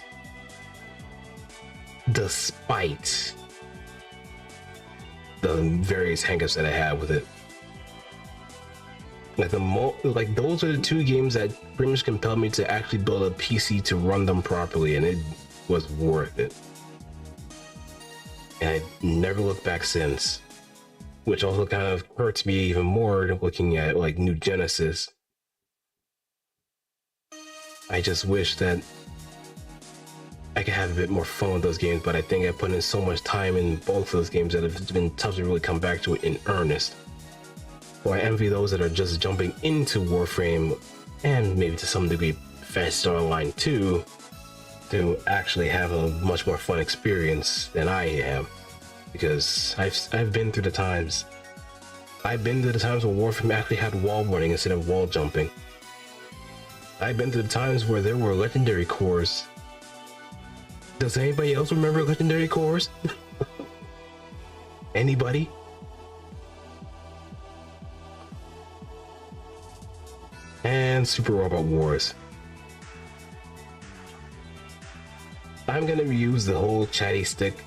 despite the various hangups that I had with it. Like those are the two games that pretty much compelled me to actually build a PC to run them properly, and it was worth it. And I never looked back since, which also kind of hurts me even more looking at like New Genesis. I just wish that I could have a bit more fun with those games, but I think I put in so much time in both those games that it's been tough to really come back to it in earnest. Well, I envy those that are just jumping into Warframe, and maybe to some degree Phantasy Star Online 2, to actually have a much more fun experience than I am, because I've been through the times. I've been through the times where Warframe actually had wall running instead of wall jumping. I've been through the times where there were legendary cores. Does anybody else remember legendary cores? Anybody? And Super Robot Wars. I'm gonna use the whole chatty stick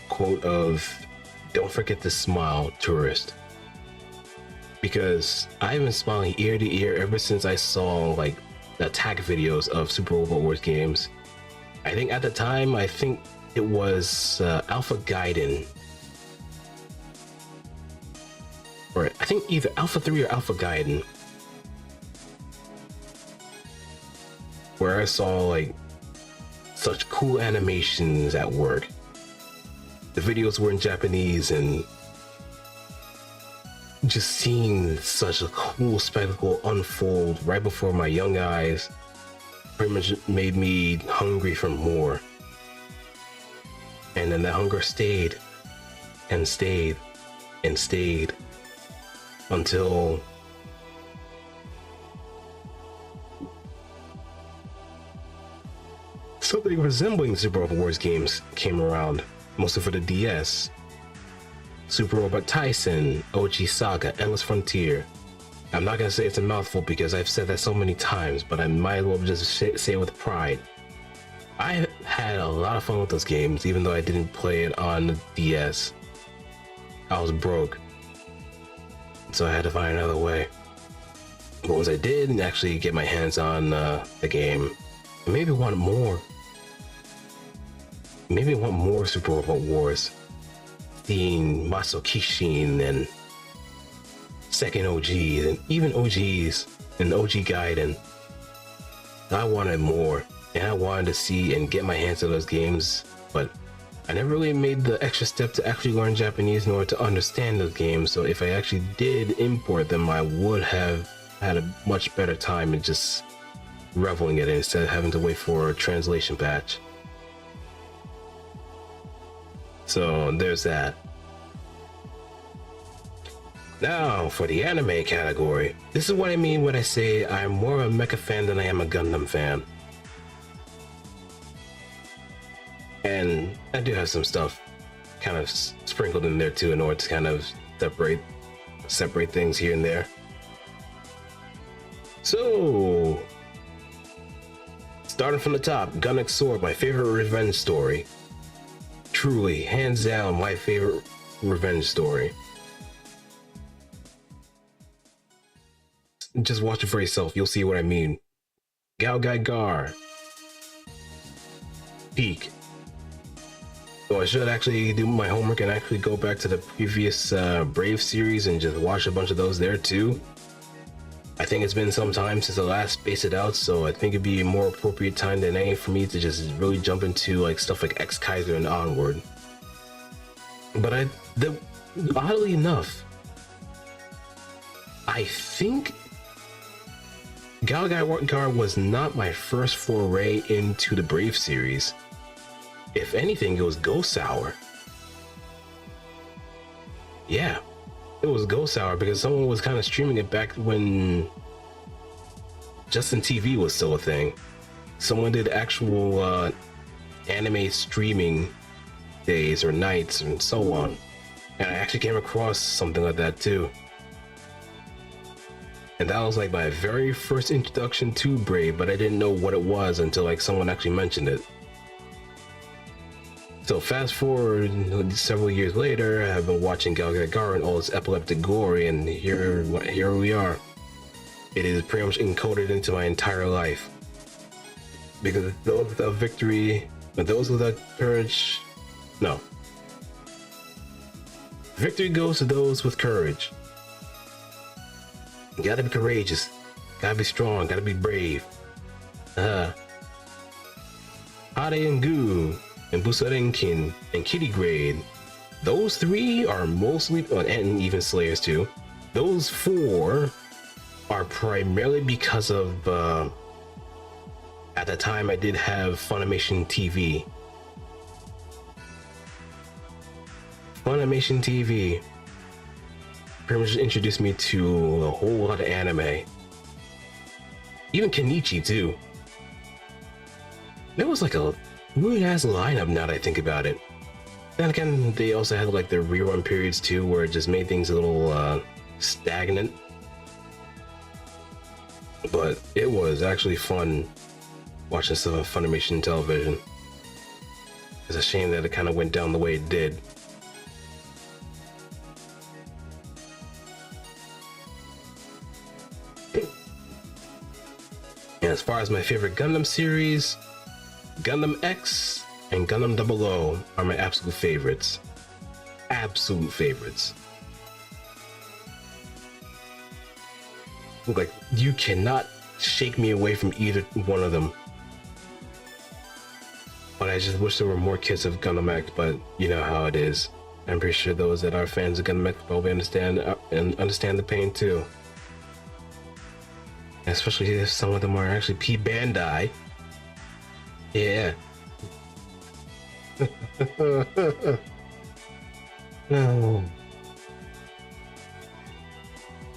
quote of "Don't forget to smile, tourist," because I've been smiling ear to ear ever since I saw like the attack videos of Super Robot Wars games. I think at the time, I think it was Alpha Gaiden, or I think either Alpha 3 or Alpha Gaiden. where I saw like such cool animations at work. The videos were in Japanese, and just seeing such a cool spectacle unfold right before my young eyes pretty much made me hungry for more. And then that hunger stayed and stayed and stayed until something resembling Super Robot Wars games came around, mostly for the DS. Super Robot Tyson, OG Saga, Endless Frontier. I'm not gonna say it's a mouthful because I've said that so many times, but I might as well just say it with pride. I had a lot of fun with those games, even though I didn't play it on the DS. I was broke, so I had to find another way. But once I did actually get my hands on the game, I maybe want more. Maybe I want more Super Robot Wars. Seeing Maso Kishin and second OGs and even OGs and OG Gaiden. I wanted more, and I wanted to see and get my hands on those games, but I never really made the extra step to actually learn Japanese in order to understand those games. So if I actually did import them, I would have had a much better time in just reveling in it instead of having to wait for a translation patch. So there's that. Now for the anime category. This is what I mean when I say I'm more of a mecha fan than I am a Gundam fan. And I do have some stuff kind of sprinkled in there too in order to kind of separate things here and there. So, starting from the top, Gun Sword, my favorite revenge story. Truly, hands down, my favorite revenge story. Just watch it for yourself, you'll see what I mean. Gao Gai Gar. Peak. So I should actually do my homework and actually go back to the previous Brave series and just watch a bunch of those there too. I think it's been some time since I last spaced it out, so I think it'd be a more appropriate time than any for me to just really jump into like stuff like X Kaiser and onward. But oddly enough, I think Gao Gai Gar was not my first foray into the Brave series. If anything, it was Ghost Hour. Yeah, it was Ghost Hour because someone was kind of streaming it back when Justin TV was still a thing. Someone did actual anime streaming days or nights and so on. And I actually came across something like that too. And that was like my very first introduction to Brave, but I didn't know what it was until like someone actually mentioned it. So fast forward several years later, I have been watching Gao Gai Gar and all its epileptic glory, and here we are. It is pretty much encoded into my entire life. Because those without victory, but those without courage, no. Victory goes to those with courage. You gotta be courageous, gotta be strong, gotta be brave. Hade and Gu, and Busarenkin, and Kitty Grade. Those three are mostly, and even Slayers too. Those four are primarily because of, at the time I did have Funimation TV. Funimation TV pretty much introduced me to a whole lot of anime. Even Kenichi too. There was like a weird ass lineup now that I think about it. Then again, they also had like their rerun periods too, where it just made things a little stagnant. But it was actually fun watching stuff on Funimation television. It's a shame that it kind of went down the way it did. And as far as my favorite Gundam series, Gundam X and Gundam 00 are my absolute favorites. Absolute favorites. Like, you cannot shake me away from either one of them. I just wish there were more kids of Gundam X, but you know how it is. I'm pretty sure those that are fans of Gundam X probably understand the pain too. Especially if some of them are actually P Bandai. Yeah. No.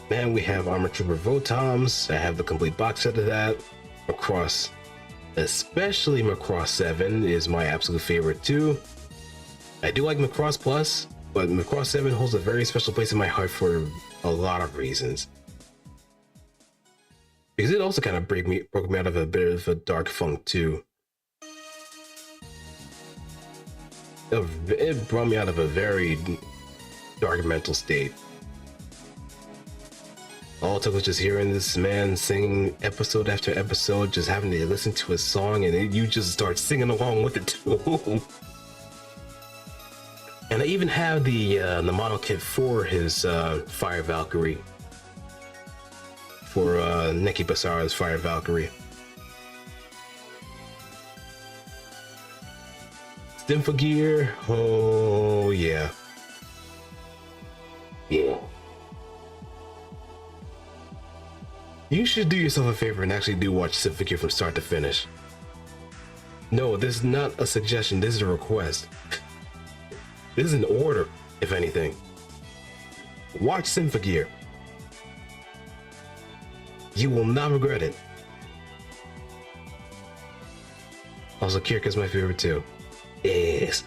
Man, we have Armor Trooper Votoms. I have the complete box set of that. Macross, especially Macross 7 is my absolute favorite too. I do like Macross Plus, but Macross 7 holds a very special place in my heart for a lot of reasons. Because it also kind of broke me out of a bit of a dark funk too. It brought me out of a very dark mental state. All it took was just hearing this man sing episode after episode, just having to listen to his song, and you just start singing along with it too. And I even have the model kit for his Fire Valkyrie, for Neki Basara's Fire Valkyrie. Symphogear, oh yeah. Yeah. You should do yourself a favor and actually do watch Symphogear from start to finish. No, this is not a suggestion, this is a request. This is an order, if anything. Watch Symphogear. You will not regret it. Also, Kirka's my favorite too. Yes.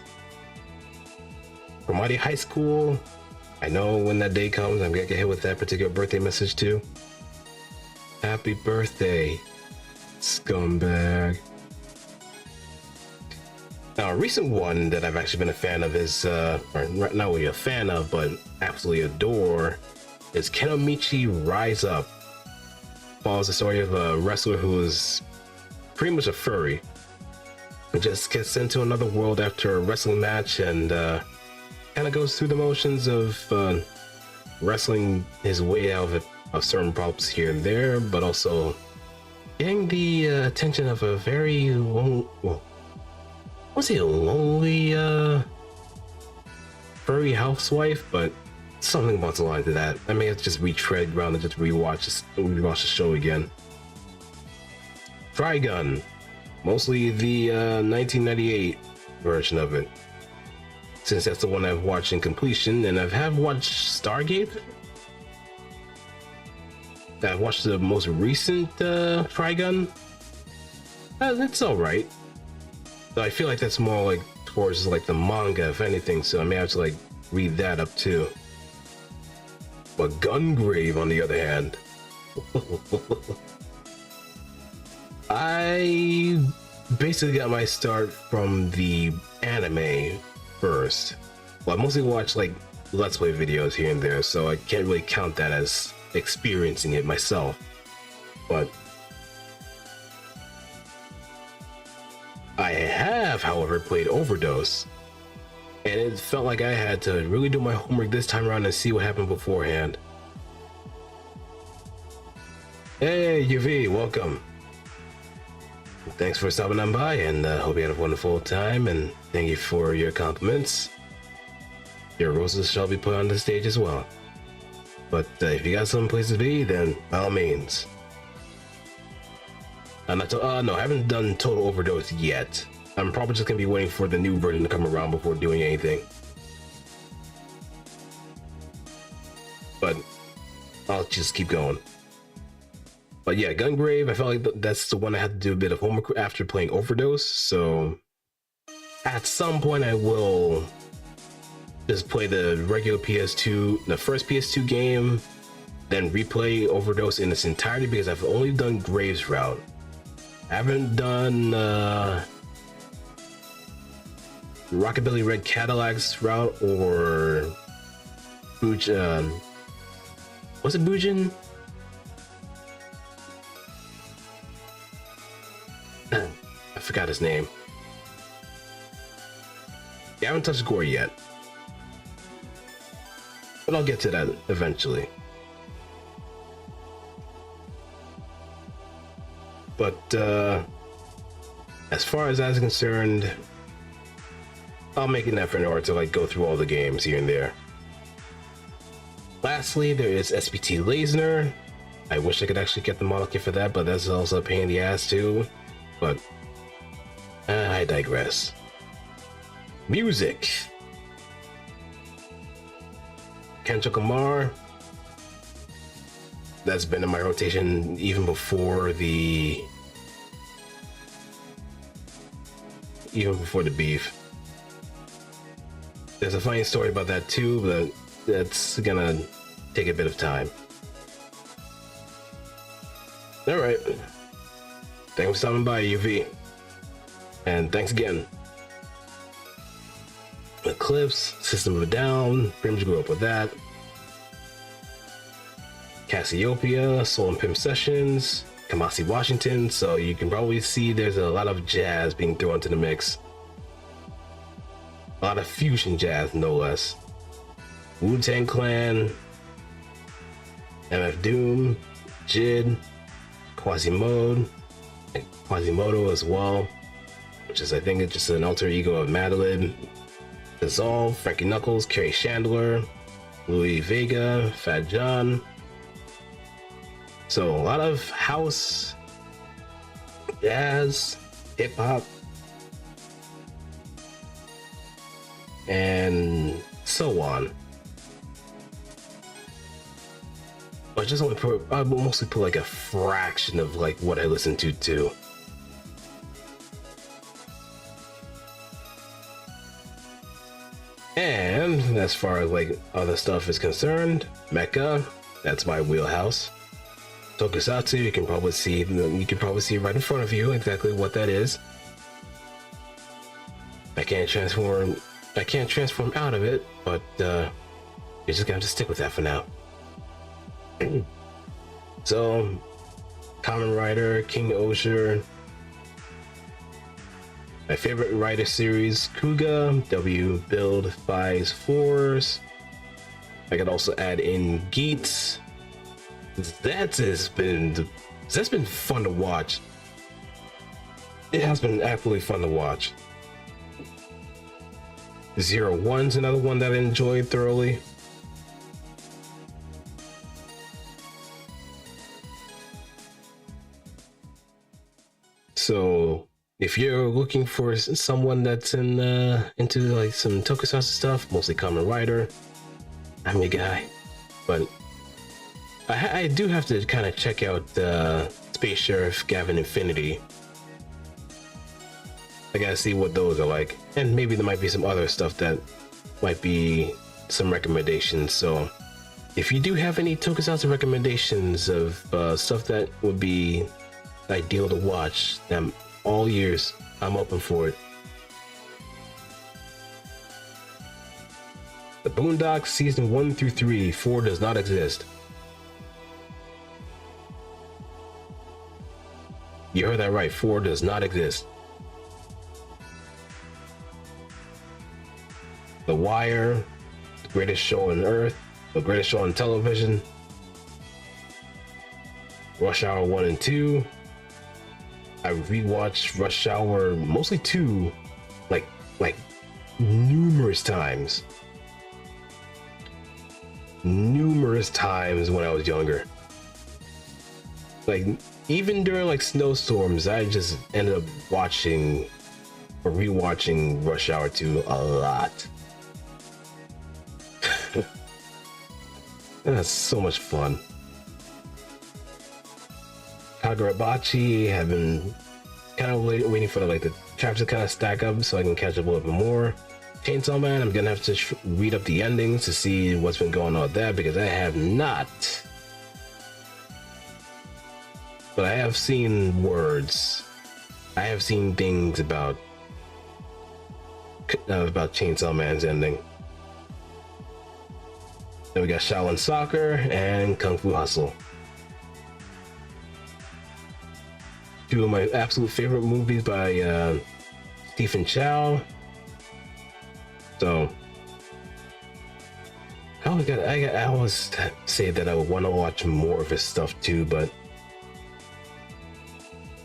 From Mighty High School, I know when that day comes, I'm gonna get hit with that particular birthday message too. Happy birthday, scumbag. Now, a recent one that I've actually been a fan of is, or not really a fan of, but absolutely adore, is Kenomichi Rise Up. Follows the story of a wrestler who is pretty much a furry. He just gets sent to another world after a wrestling match and kind of goes through the motions of wrestling his way out of certain problems here and there, but also getting the attention of a very was he a lonely furry housewife, but something about the line to that. I may have to just retread around and just rewatch the show again. Trigun, mostly the 1998 version of it, since that's the one I've watched in completion, and I've watched Stargate. I've watched the most recent Trigun. It's all right. So I feel like that's more like towards like the manga, if anything. So I may have to like read that up too. But Gungrave, on the other hand, I basically got my start from the anime first. Well, I mostly watch like Let's Play videos here and there, so I can't really count that as experiencing it myself. But I have, however, played Overdose, and it felt like I had to really do my homework this time around and see what happened beforehand. Hey, UV, welcome. Thanks for stopping on by, and hope you had a wonderful time, and thank you for your compliments. Your roses shall be put on the stage as well. But if you got some place to be, then by all means. No, I haven't done Total Overdose yet. I'm probably just gonna be waiting for the new version to come around before doing anything. But I'll just keep going. But yeah, Gungrave, I felt like that's the one I had to do a bit of homework after playing Overdose, so at some point I will just play the regular PS2, the first PS2 game, then replay Overdose in its entirety, because I've only done Graves route. I haven't done Rockabilly Red Cadillac's route or was it Bujin? I forgot his name. Yeah, I haven't touched Gore yet, but I'll get to that eventually. But as far as I was concerned, I'll make an effort in order to like go through all the games here and there. Lastly, there is SPT Lasner. I wish I could actually get the model kit for that, but that's also a pain in the ass too. But I digress. Music. Kencho Kamar. That's been in my rotation even before the beef. There's a funny story about that too, but that's gonna take a bit of time. Alright. Thanks for stopping by, UV. And thanks again. Eclipse, System of a Down, pretty much grew up with that. Cassiopeia, Soul and Pimp Sessions, Kamasi Washington, so you can probably see there's a lot of jazz being thrown into the mix. A lot of fusion jazz, no less. Wu-Tang Clan, MF Doom, Jid, Quasimodo as well, which is I think it's just an alter ego of Madeline. Dissolve, Frankie Knuckles, Kerry Chandler, Louis Vega, Fat John. So a lot of house, jazz, hip hop, and so on. I just only I mostly put like a fraction of like what I listen to too. And as far as like other stuff is concerned, Mecha, that's my wheelhouse. Tokusatsu, you can probably see right in front of you exactly what that is. I can't transform out of it, but you're just gonna have to stick with that for now. So, Kamen Rider, King Osher. My favorite Rider series, Kuga, W Build 5's 4s. I could also add in Geats. That's been fun to watch. It has been absolutely fun to watch. 01's another one that I enjoyed thoroughly. So if you're looking for someone that's into like some tokusatsu stuff, mostly Kamen Rider, I'm your guy. But I do have to kind of check out Space Sheriff Gavin Infinity. I gotta see what those are like, and maybe there might be some other stuff that might be some recommendations. So if you do have any tokusatsu recommendations of stuff that would be ideal to watch, all years, I'm open for it. The Boondocks season 1 through 3, 4 does not exist. You heard that right, 4 does not exist. The Wire, the greatest show on earth, the greatest show on television. Rush Hour 1 and 2. I rewatched Rush Hour, mostly 2, like numerous times. Numerous times when I was younger. Like, even during like snowstorms, I just ended up watching or rewatching Rush Hour 2 a lot. That's so much fun. Kagurabachi, have been kind of waiting for like the chapters to kind of stack up so I can catch up a little bit more. Chainsaw Man, I'm gonna have to read up the endings to see what's been going on with that, because I have not. But I have seen words. I have seen things about Chainsaw Man's ending. Then we got Shaolin Soccer and Kung Fu Hustle. Two of my absolute favorite movies by Stephen Chow. So I always say that I would want to watch more of his stuff too, but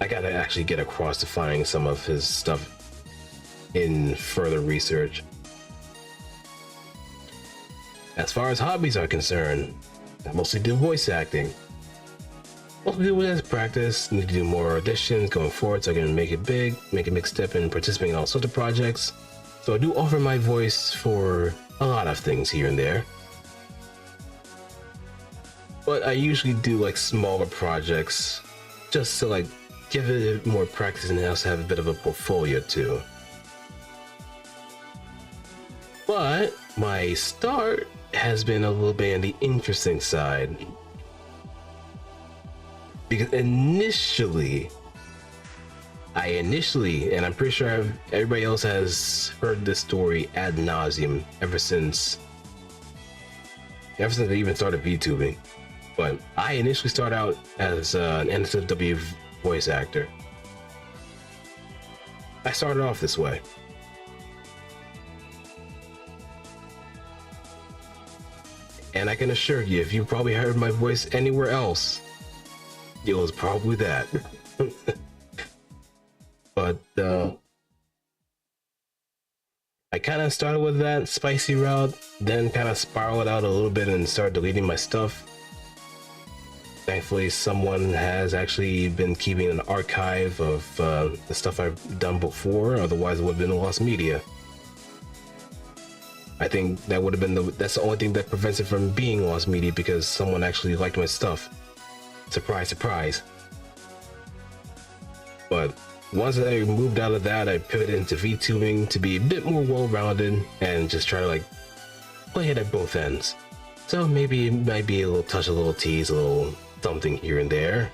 I gotta actually get across to finding some of his stuff in further research. As far as hobbies are concerned, I mostly do voice acting. Mostly do it as practice. Need to do more auditions going forward so I can make it big, make a big step in participating in all sorts of projects. So I do offer my voice for a lot of things here and there. But I usually do like smaller projects just to like give it more practice and also have a bit of a portfolio too. But my start has been a little bit on the interesting side. Because initially, and I'm pretty sure everybody else has heard this story ad nauseum ever since I even started VTubing. But I initially started out as an NSFW voice actor. I started off this way. And I can assure you, if you probably heard my voice anywhere else, it was probably that. But I kind of started with that spicy route, then kind of spiraled out a little bit and started deleting my stuff. Thankfully, someone has actually been keeping an archive of the stuff I've done before, otherwise it would have been lost media. I think that would have been that's the only thing that prevents it from being lost media, because someone actually liked my stuff. Surprise, surprise. But once I moved out of that, I pivoted into VTubing to be a bit more well-rounded and just try to like play it at both ends. So maybe it might be a little touch, a little tease, a little something here and there.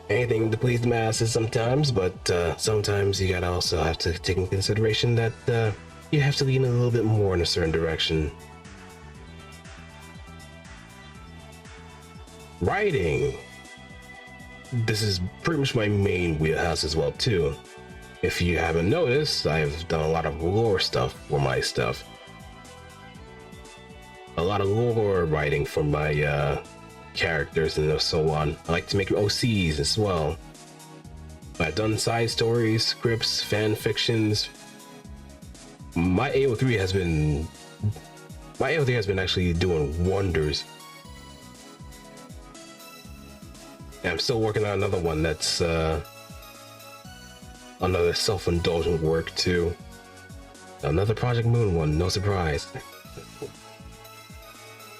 Anything to please the masses sometimes, but sometimes you gotta also have to take into consideration that you have to lean a little bit more in a certain direction. Writing. This is pretty much my main wheelhouse as well too. If you haven't noticed, I've done a lot of lore stuff for my stuff. A lot of lore writing for my characters and so on. I like to make OCs as well. I've done side stories, scripts, fan fictions. My AO3 has been actually doing wonders. And I'm still working on another one that's another self-indulgent work too. Another Project Moon one, no surprise.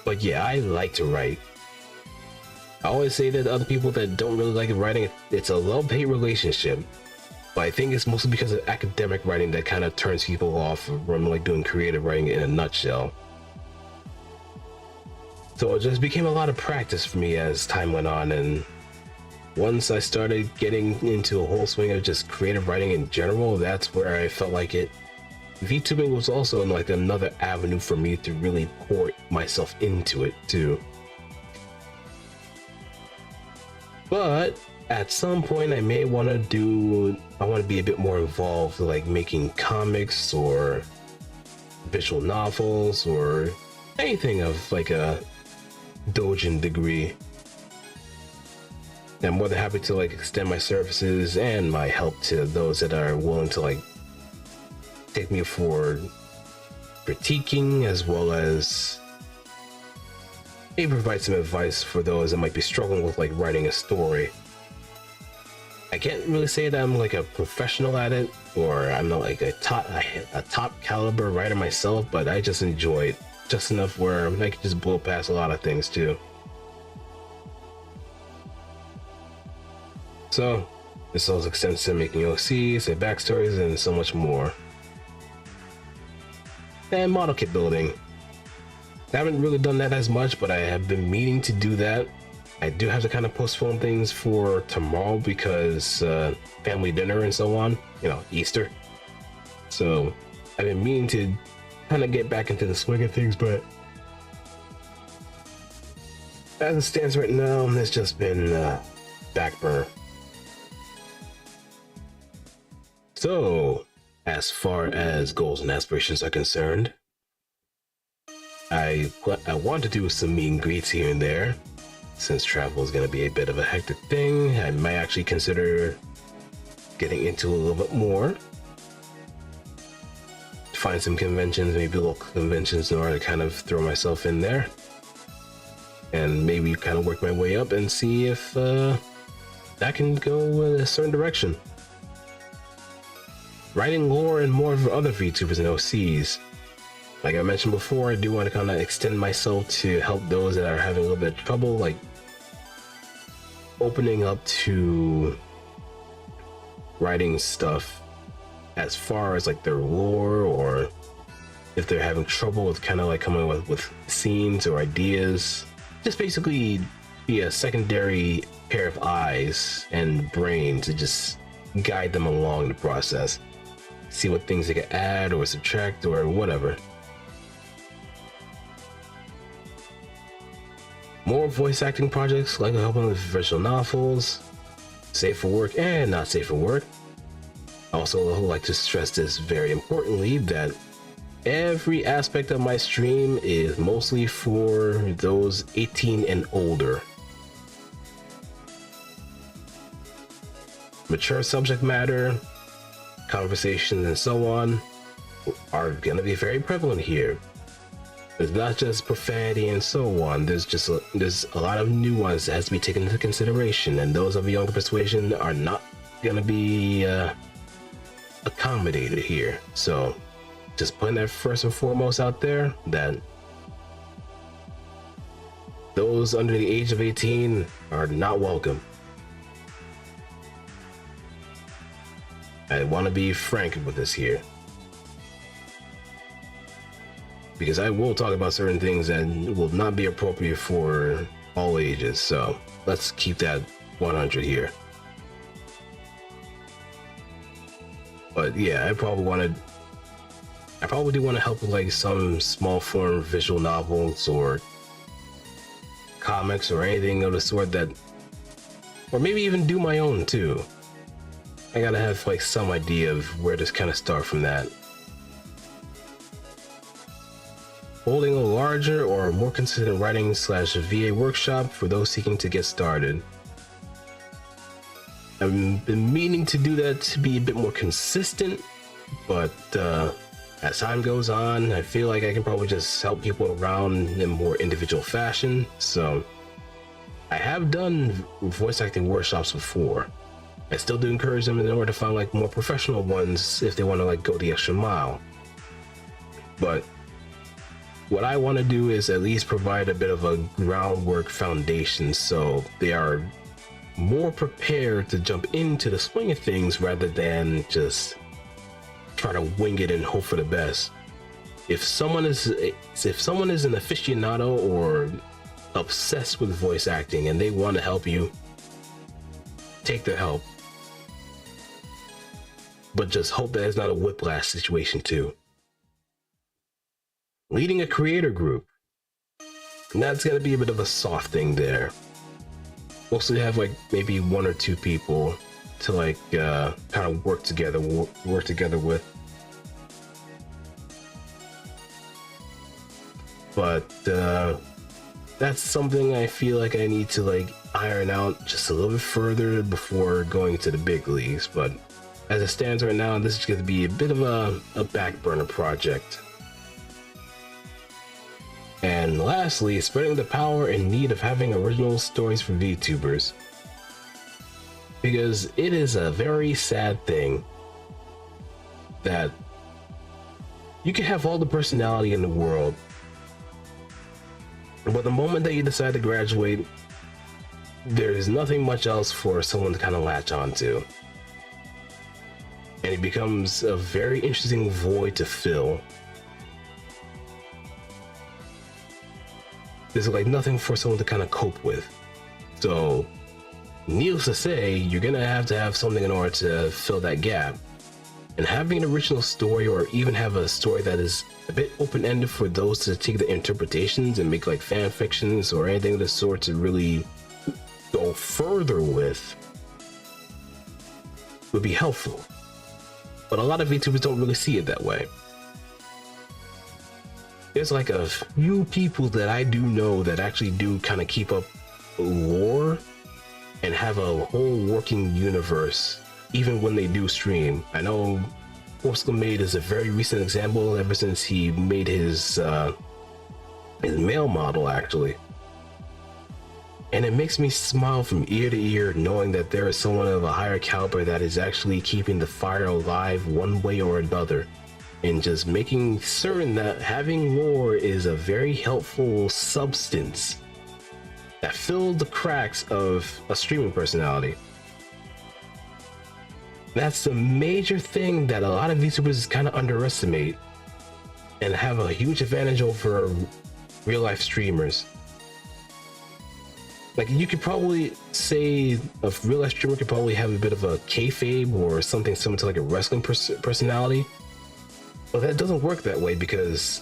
But yeah, I like to write. I always say that other people that don't really like writing, it's a love-hate relationship. But I think it's mostly because of academic writing that kind of turns people off from like doing creative writing in a nutshell. So it just became a lot of practice for me as time went on, and once I started getting into a whole swing of just creative writing in general, that's where I felt like VTubing was also like another avenue for me to really pour myself into it too. But at some point I may want to be a bit more involved, like making comics or visual novels or anything of like a doujin degree. I'm more than happy to like extend my services and my help to those that are willing to like take me for critiquing, as well as maybe provide some advice for those that might be struggling with like writing a story. I can't really say that I'm like a professional at it, or I'm not like a top caliber writer myself, but I just enjoy it just enough where I can just blow past a lot of things too. So this also extends to making OCs, their backstories, and so much more. And model kit building. I haven't really done that as much, but I have been meaning to do that. I do have to kind of postpone things for tomorrow because family dinner and so on, you know, Easter. So I've been meaning to kind of get back into the swing of things, but as it stands right now, it's just been back burner. So as far as goals and aspirations are concerned, I want to do some meet and greets here and there. Since travel is going to be a bit of a hectic thing, I might actually consider getting into a little bit more. find some conventions, maybe local conventions, in order to kind of throw myself in there and maybe kind of work my way up and see if that can go in a certain direction. Writing lore and more of other VTubers and OCs. Like I mentioned before, I do want to kind of extend myself to help those that are having a little bit of trouble, like opening up to writing stuff as far as like their lore, or if they're having trouble with kind of like coming up with scenes or ideas. Just basically be a secondary pair of eyes and brain to just guide them along the process. See what things they can add or subtract or whatever. More voice acting projects, like helping with visual novels, safe for work and not safe for work. I also like to stress this very importantly, that every aspect of my stream is mostly for those 18 and older. Mature subject matter, conversations and so on are gonna be very prevalent here. There's not just profanity and so on, there's a lot of nuance that has to be taken into consideration, and those of a younger persuasion are not gonna be accommodated here. So just putting that first and foremost out there, that those under the age of 18 are not welcome. I want to be frank with this here, because I will talk about certain things that will not be appropriate for all ages, so let's keep that 100 here. But yeah, I probably do want to help with like some small form visual novels or comics or anything of the sort, that, or maybe even do my own too. I gotta have like some idea of where to kind of start from that. Holding a larger or more consistent writing / VA workshop for those seeking to get started. I've been meaning to do that to be a bit more consistent, but as time goes on, I feel like I can probably just help people around in a more individual fashion. So I have done voice acting workshops before. I still do encourage them in order to find like more professional ones if they want to like go the extra mile. But what I want to do is at least provide a bit of a groundwork foundation, so they are more prepared to jump into the swing of things rather than just try to wing it and hope for the best. If someone is an aficionado or obsessed with voice acting and they want to help you, take their help. But just hope that it's not a whiplash situation too. Leading a creator group. And that's gonna be a bit of a soft thing there. Mostly have like maybe 1 or 2 people to like kind of work together with. But that's something I feel like I need to like iron out just a little bit further before going to the big leagues. But as it stands right now, this is going to be a bit of a back burner project. And lastly, spreading the power and need of having original stories for VTubers. Because it is a very sad thing that you can have all the personality in the world, but the moment that you decide to graduate, there is nothing much else for someone to kind of latch onto. And it becomes a very interesting void to fill. There's like nothing for someone to kind of cope with. So, needless to say, you're gonna have to have something in order to fill that gap. And having an original story, or even have a story that is a bit open-ended for those to take the interpretations and make like fan fictions or anything of the sort to really go further with, would be helpful. But a lot of VTubers don't really see it that way. There's like a few people that I do know that actually do kind of keep up lore and have a whole working universe even when they do stream. I know Forcible Maid is a very recent example, ever since he made his male model, actually. And it makes me smile from ear to ear knowing that there is someone of a higher caliber that is actually keeping the fire alive one way or another, and just making certain that having lore is a very helpful substance that fills the cracks of a streaming personality. That's the major thing that a lot of VTubers kind of underestimate and have a huge advantage over real life streamers. Like, you could probably say a real life streamer could probably have a bit of a kayfabe or something similar to like a wrestling personality, but that doesn't work that way because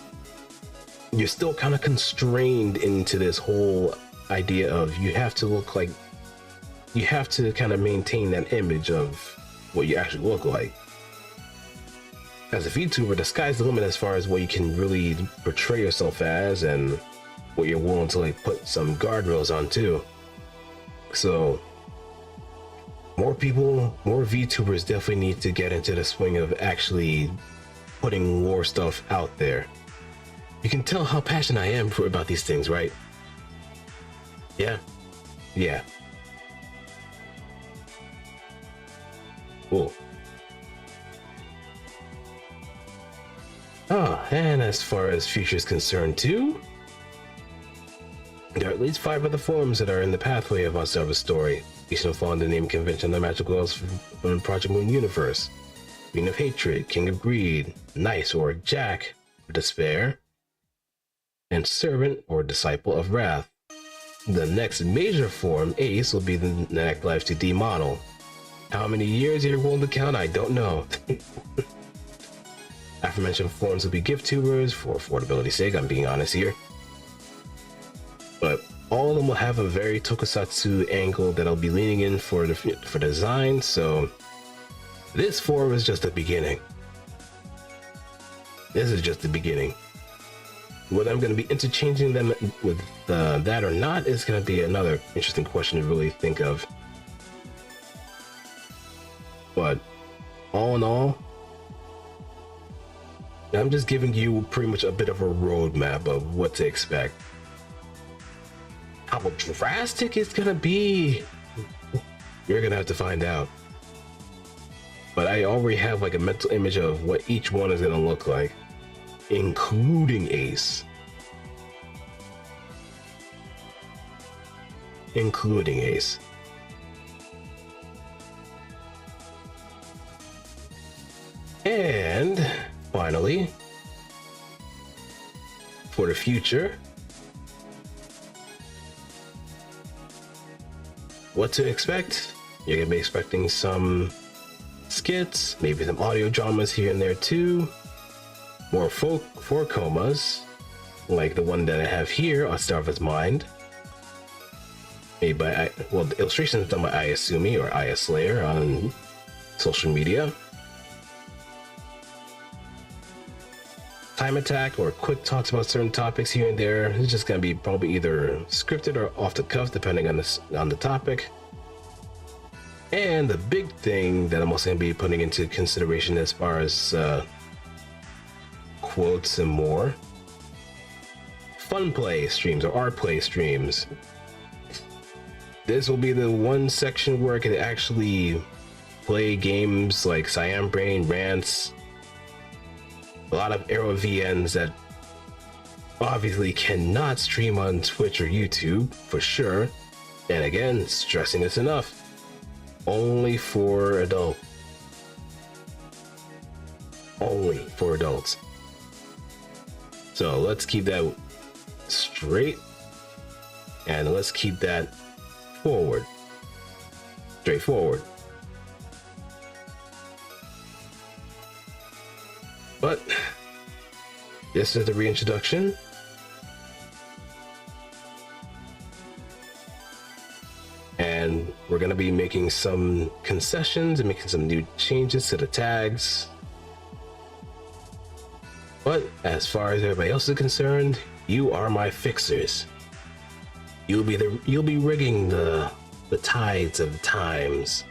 you're still kind of constrained into this whole idea of you have to look like, you have to kind of maintain that image of what you actually look like. As a VTuber, the sky's the limit as far as what you can really portray yourself as and what you're willing to like put some guardrails on too. So more people, more VTubers definitely need to get into the swing of actually putting lore stuff out there. You can tell how passionate I am about these things, right? Yeah. Cool. And as far as future is concerned too, there are at least 5 other forms that are in the pathway of Otsdarva's story. Each of them fall in the name convention of the magical girls from Project Moon universe. Queen of Hatred, King of Greed, Nice or Jack of Despair, and Servant or Disciple of Wrath. The next major form, Ace, will be the next Life 2D model. How many years you're willing to count, I don't know. Aforementioned forms will be gift tubers for affordability's sake, I'm being honest here. But all of them will have a very tokusatsu angle that I'll be leaning in for design, so this form is just the beginning. This is just the beginning. Whether I'm going to be interchanging them with that or not is going to be another interesting question to really think of. But all in all, I'm just giving you pretty much a bit of a roadmap of what to expect. How drastic it's gonna be, you're gonna have to find out. But I already have like a mental image of what each one is gonna look like, including Ace. Including Ace. And finally, for the future, what to expect? You're gonna be expecting some skits, maybe some audio dramas here and there too, more four comas, like the one that I have here, Otsdarva's Mind, made by, well, the illustration is done by Ayasumi or Ayaslayer on social media. Time attack or quick talks about certain topics here and there. It's just gonna be probably either scripted or off the cuff, depending on the topic. And the big thing that I'm also gonna be putting into consideration as far as quotes and more, fun play streams or art play streams. This will be the one section where I could actually play games like Cyan Brain, Rants, a lot of Arrow VNs that obviously cannot stream on Twitch or YouTube for sure. And again, stressing this enough, only for adults. Only for adults. So let's keep that straight and let's keep that forward. Straightforward. But this is the reintroduction. And we're going to be making some concessions and making some new changes to the tags. But as far as everybody else is concerned, you are my fixers. You'll be rigging the tides of times.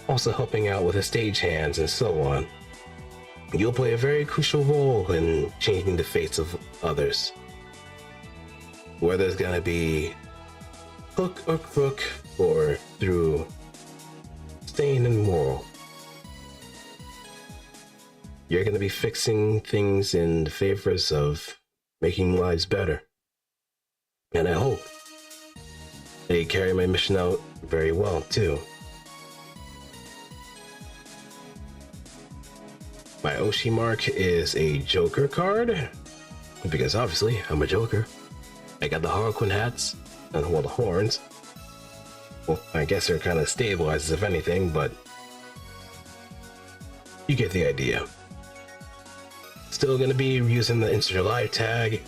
also helping out with the stagehands and so on. You'll play a very crucial role in changing the fates of others. Whether it's gonna be hook or crook, or through sane and moral. You're gonna be fixing things in the favors of making lives better. And I hope they carry my mission out very well, too. My Oshi mark is a Joker card, because obviously I'm a Joker. I got the Harlequin hats, and well, the horns. Well, I guess they're kind of stabilized if anything, but you get the idea. Still gonna be using the Insert Live tag.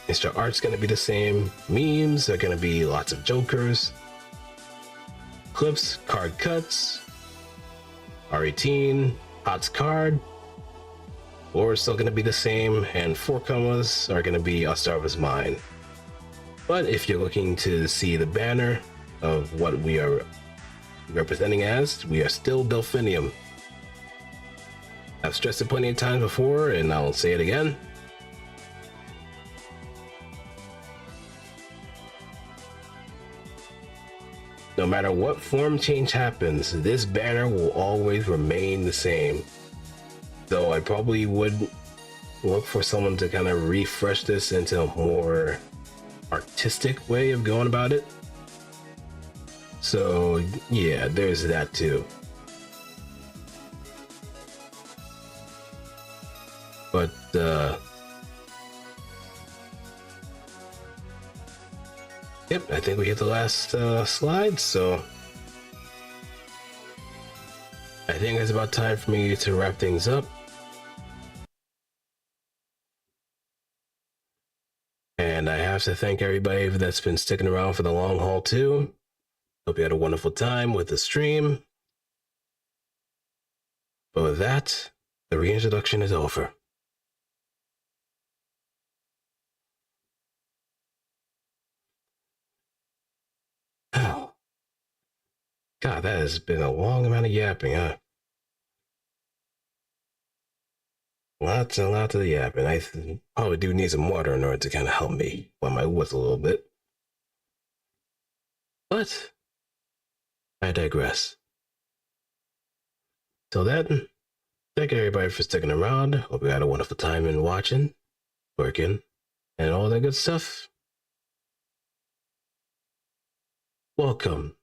Insert Art's gonna be the same. Memes are gonna be lots of Jokers. Clips, card cuts, R18, Hot's card. Lore is still gonna be the same, and 4 commas are gonna be Otsdarva's mine. But if you're looking to see the banner of what we are representing as, we are still Delphinium. I've stressed it plenty of times before, and I'll say it again. No matter what form change happens, this banner will always remain the same. Though I probably would look for someone to kind of refresh this into a more artistic way of going about it. So yeah, there's that too. But yep, I think we hit the last slide, so I think it's about time for me to wrap things up. And I have to thank everybody that's been sticking around for the long haul too. Hope you had a wonderful time with the stream. But with that, the reintroduction is over. Oh, God, that has been a long amount of yapping, huh? Lots and lots of yapping. I probably do need some water in order to kind of help me wet my woods a little bit. But I digress. Till then, thank everybody for sticking around. Hope you had a wonderful time in watching, working, and all that good stuff. Welcome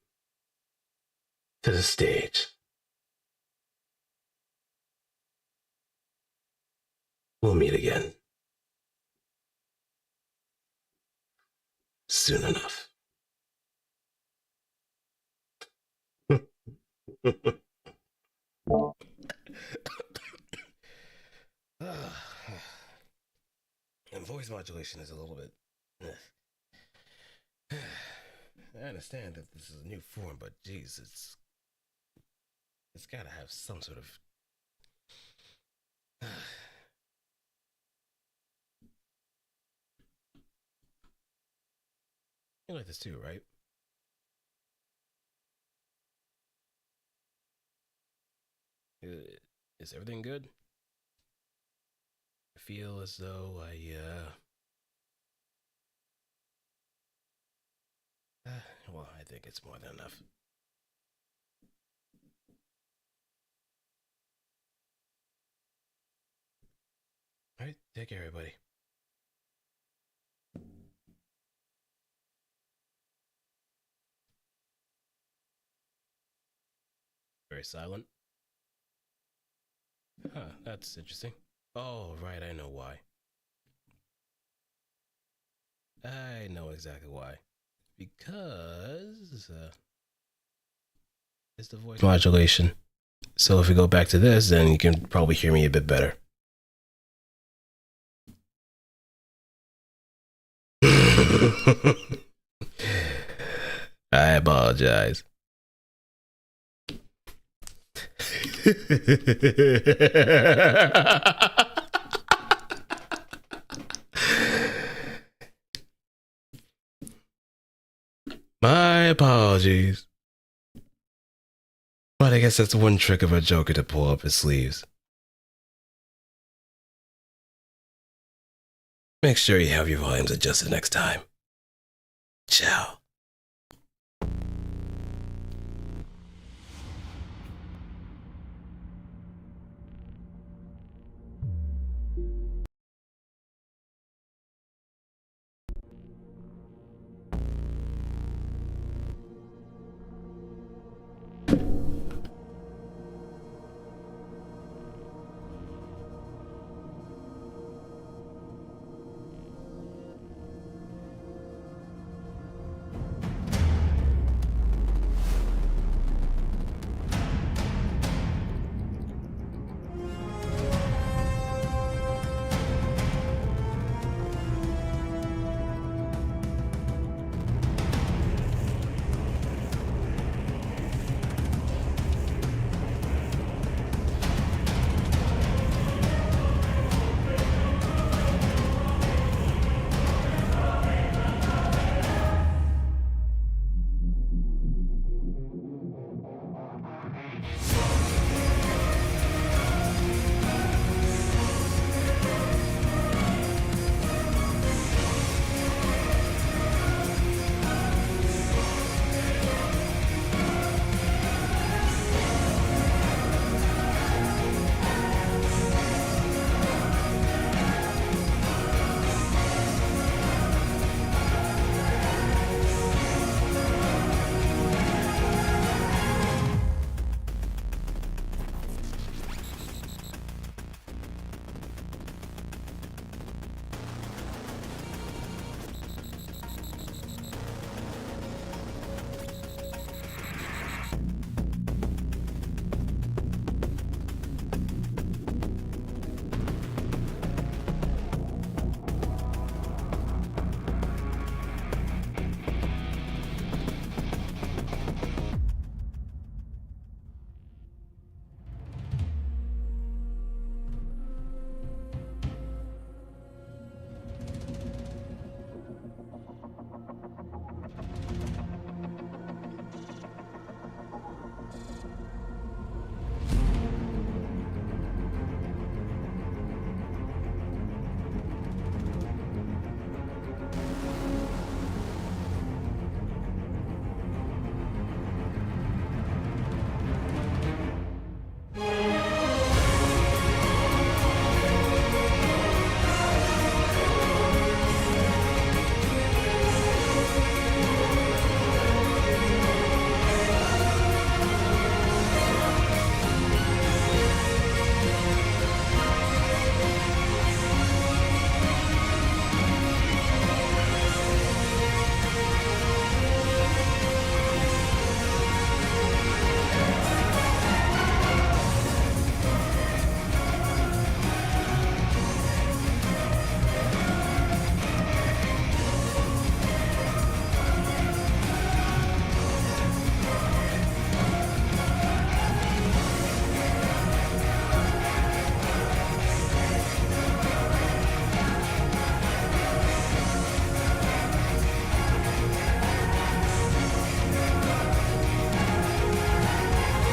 to the stage. We'll meet again soon enough. And voice modulation is a little bit. I understand that this is a new form, but geez, it's gotta have some sort of. You like this too, right? Is everything good? I feel as though well, I think it's more than enough. All right, take care, everybody. Very silent. Huh, that's interesting. Oh, right, I know why. I know exactly why. Because it's the voice modulation. So if we go back to this, then you can probably hear me a bit better. I apologize. My apologies. But I guess that's one trick of a Joker to pull up his sleeves. Make sure you have your volumes adjusted next time. Ciao.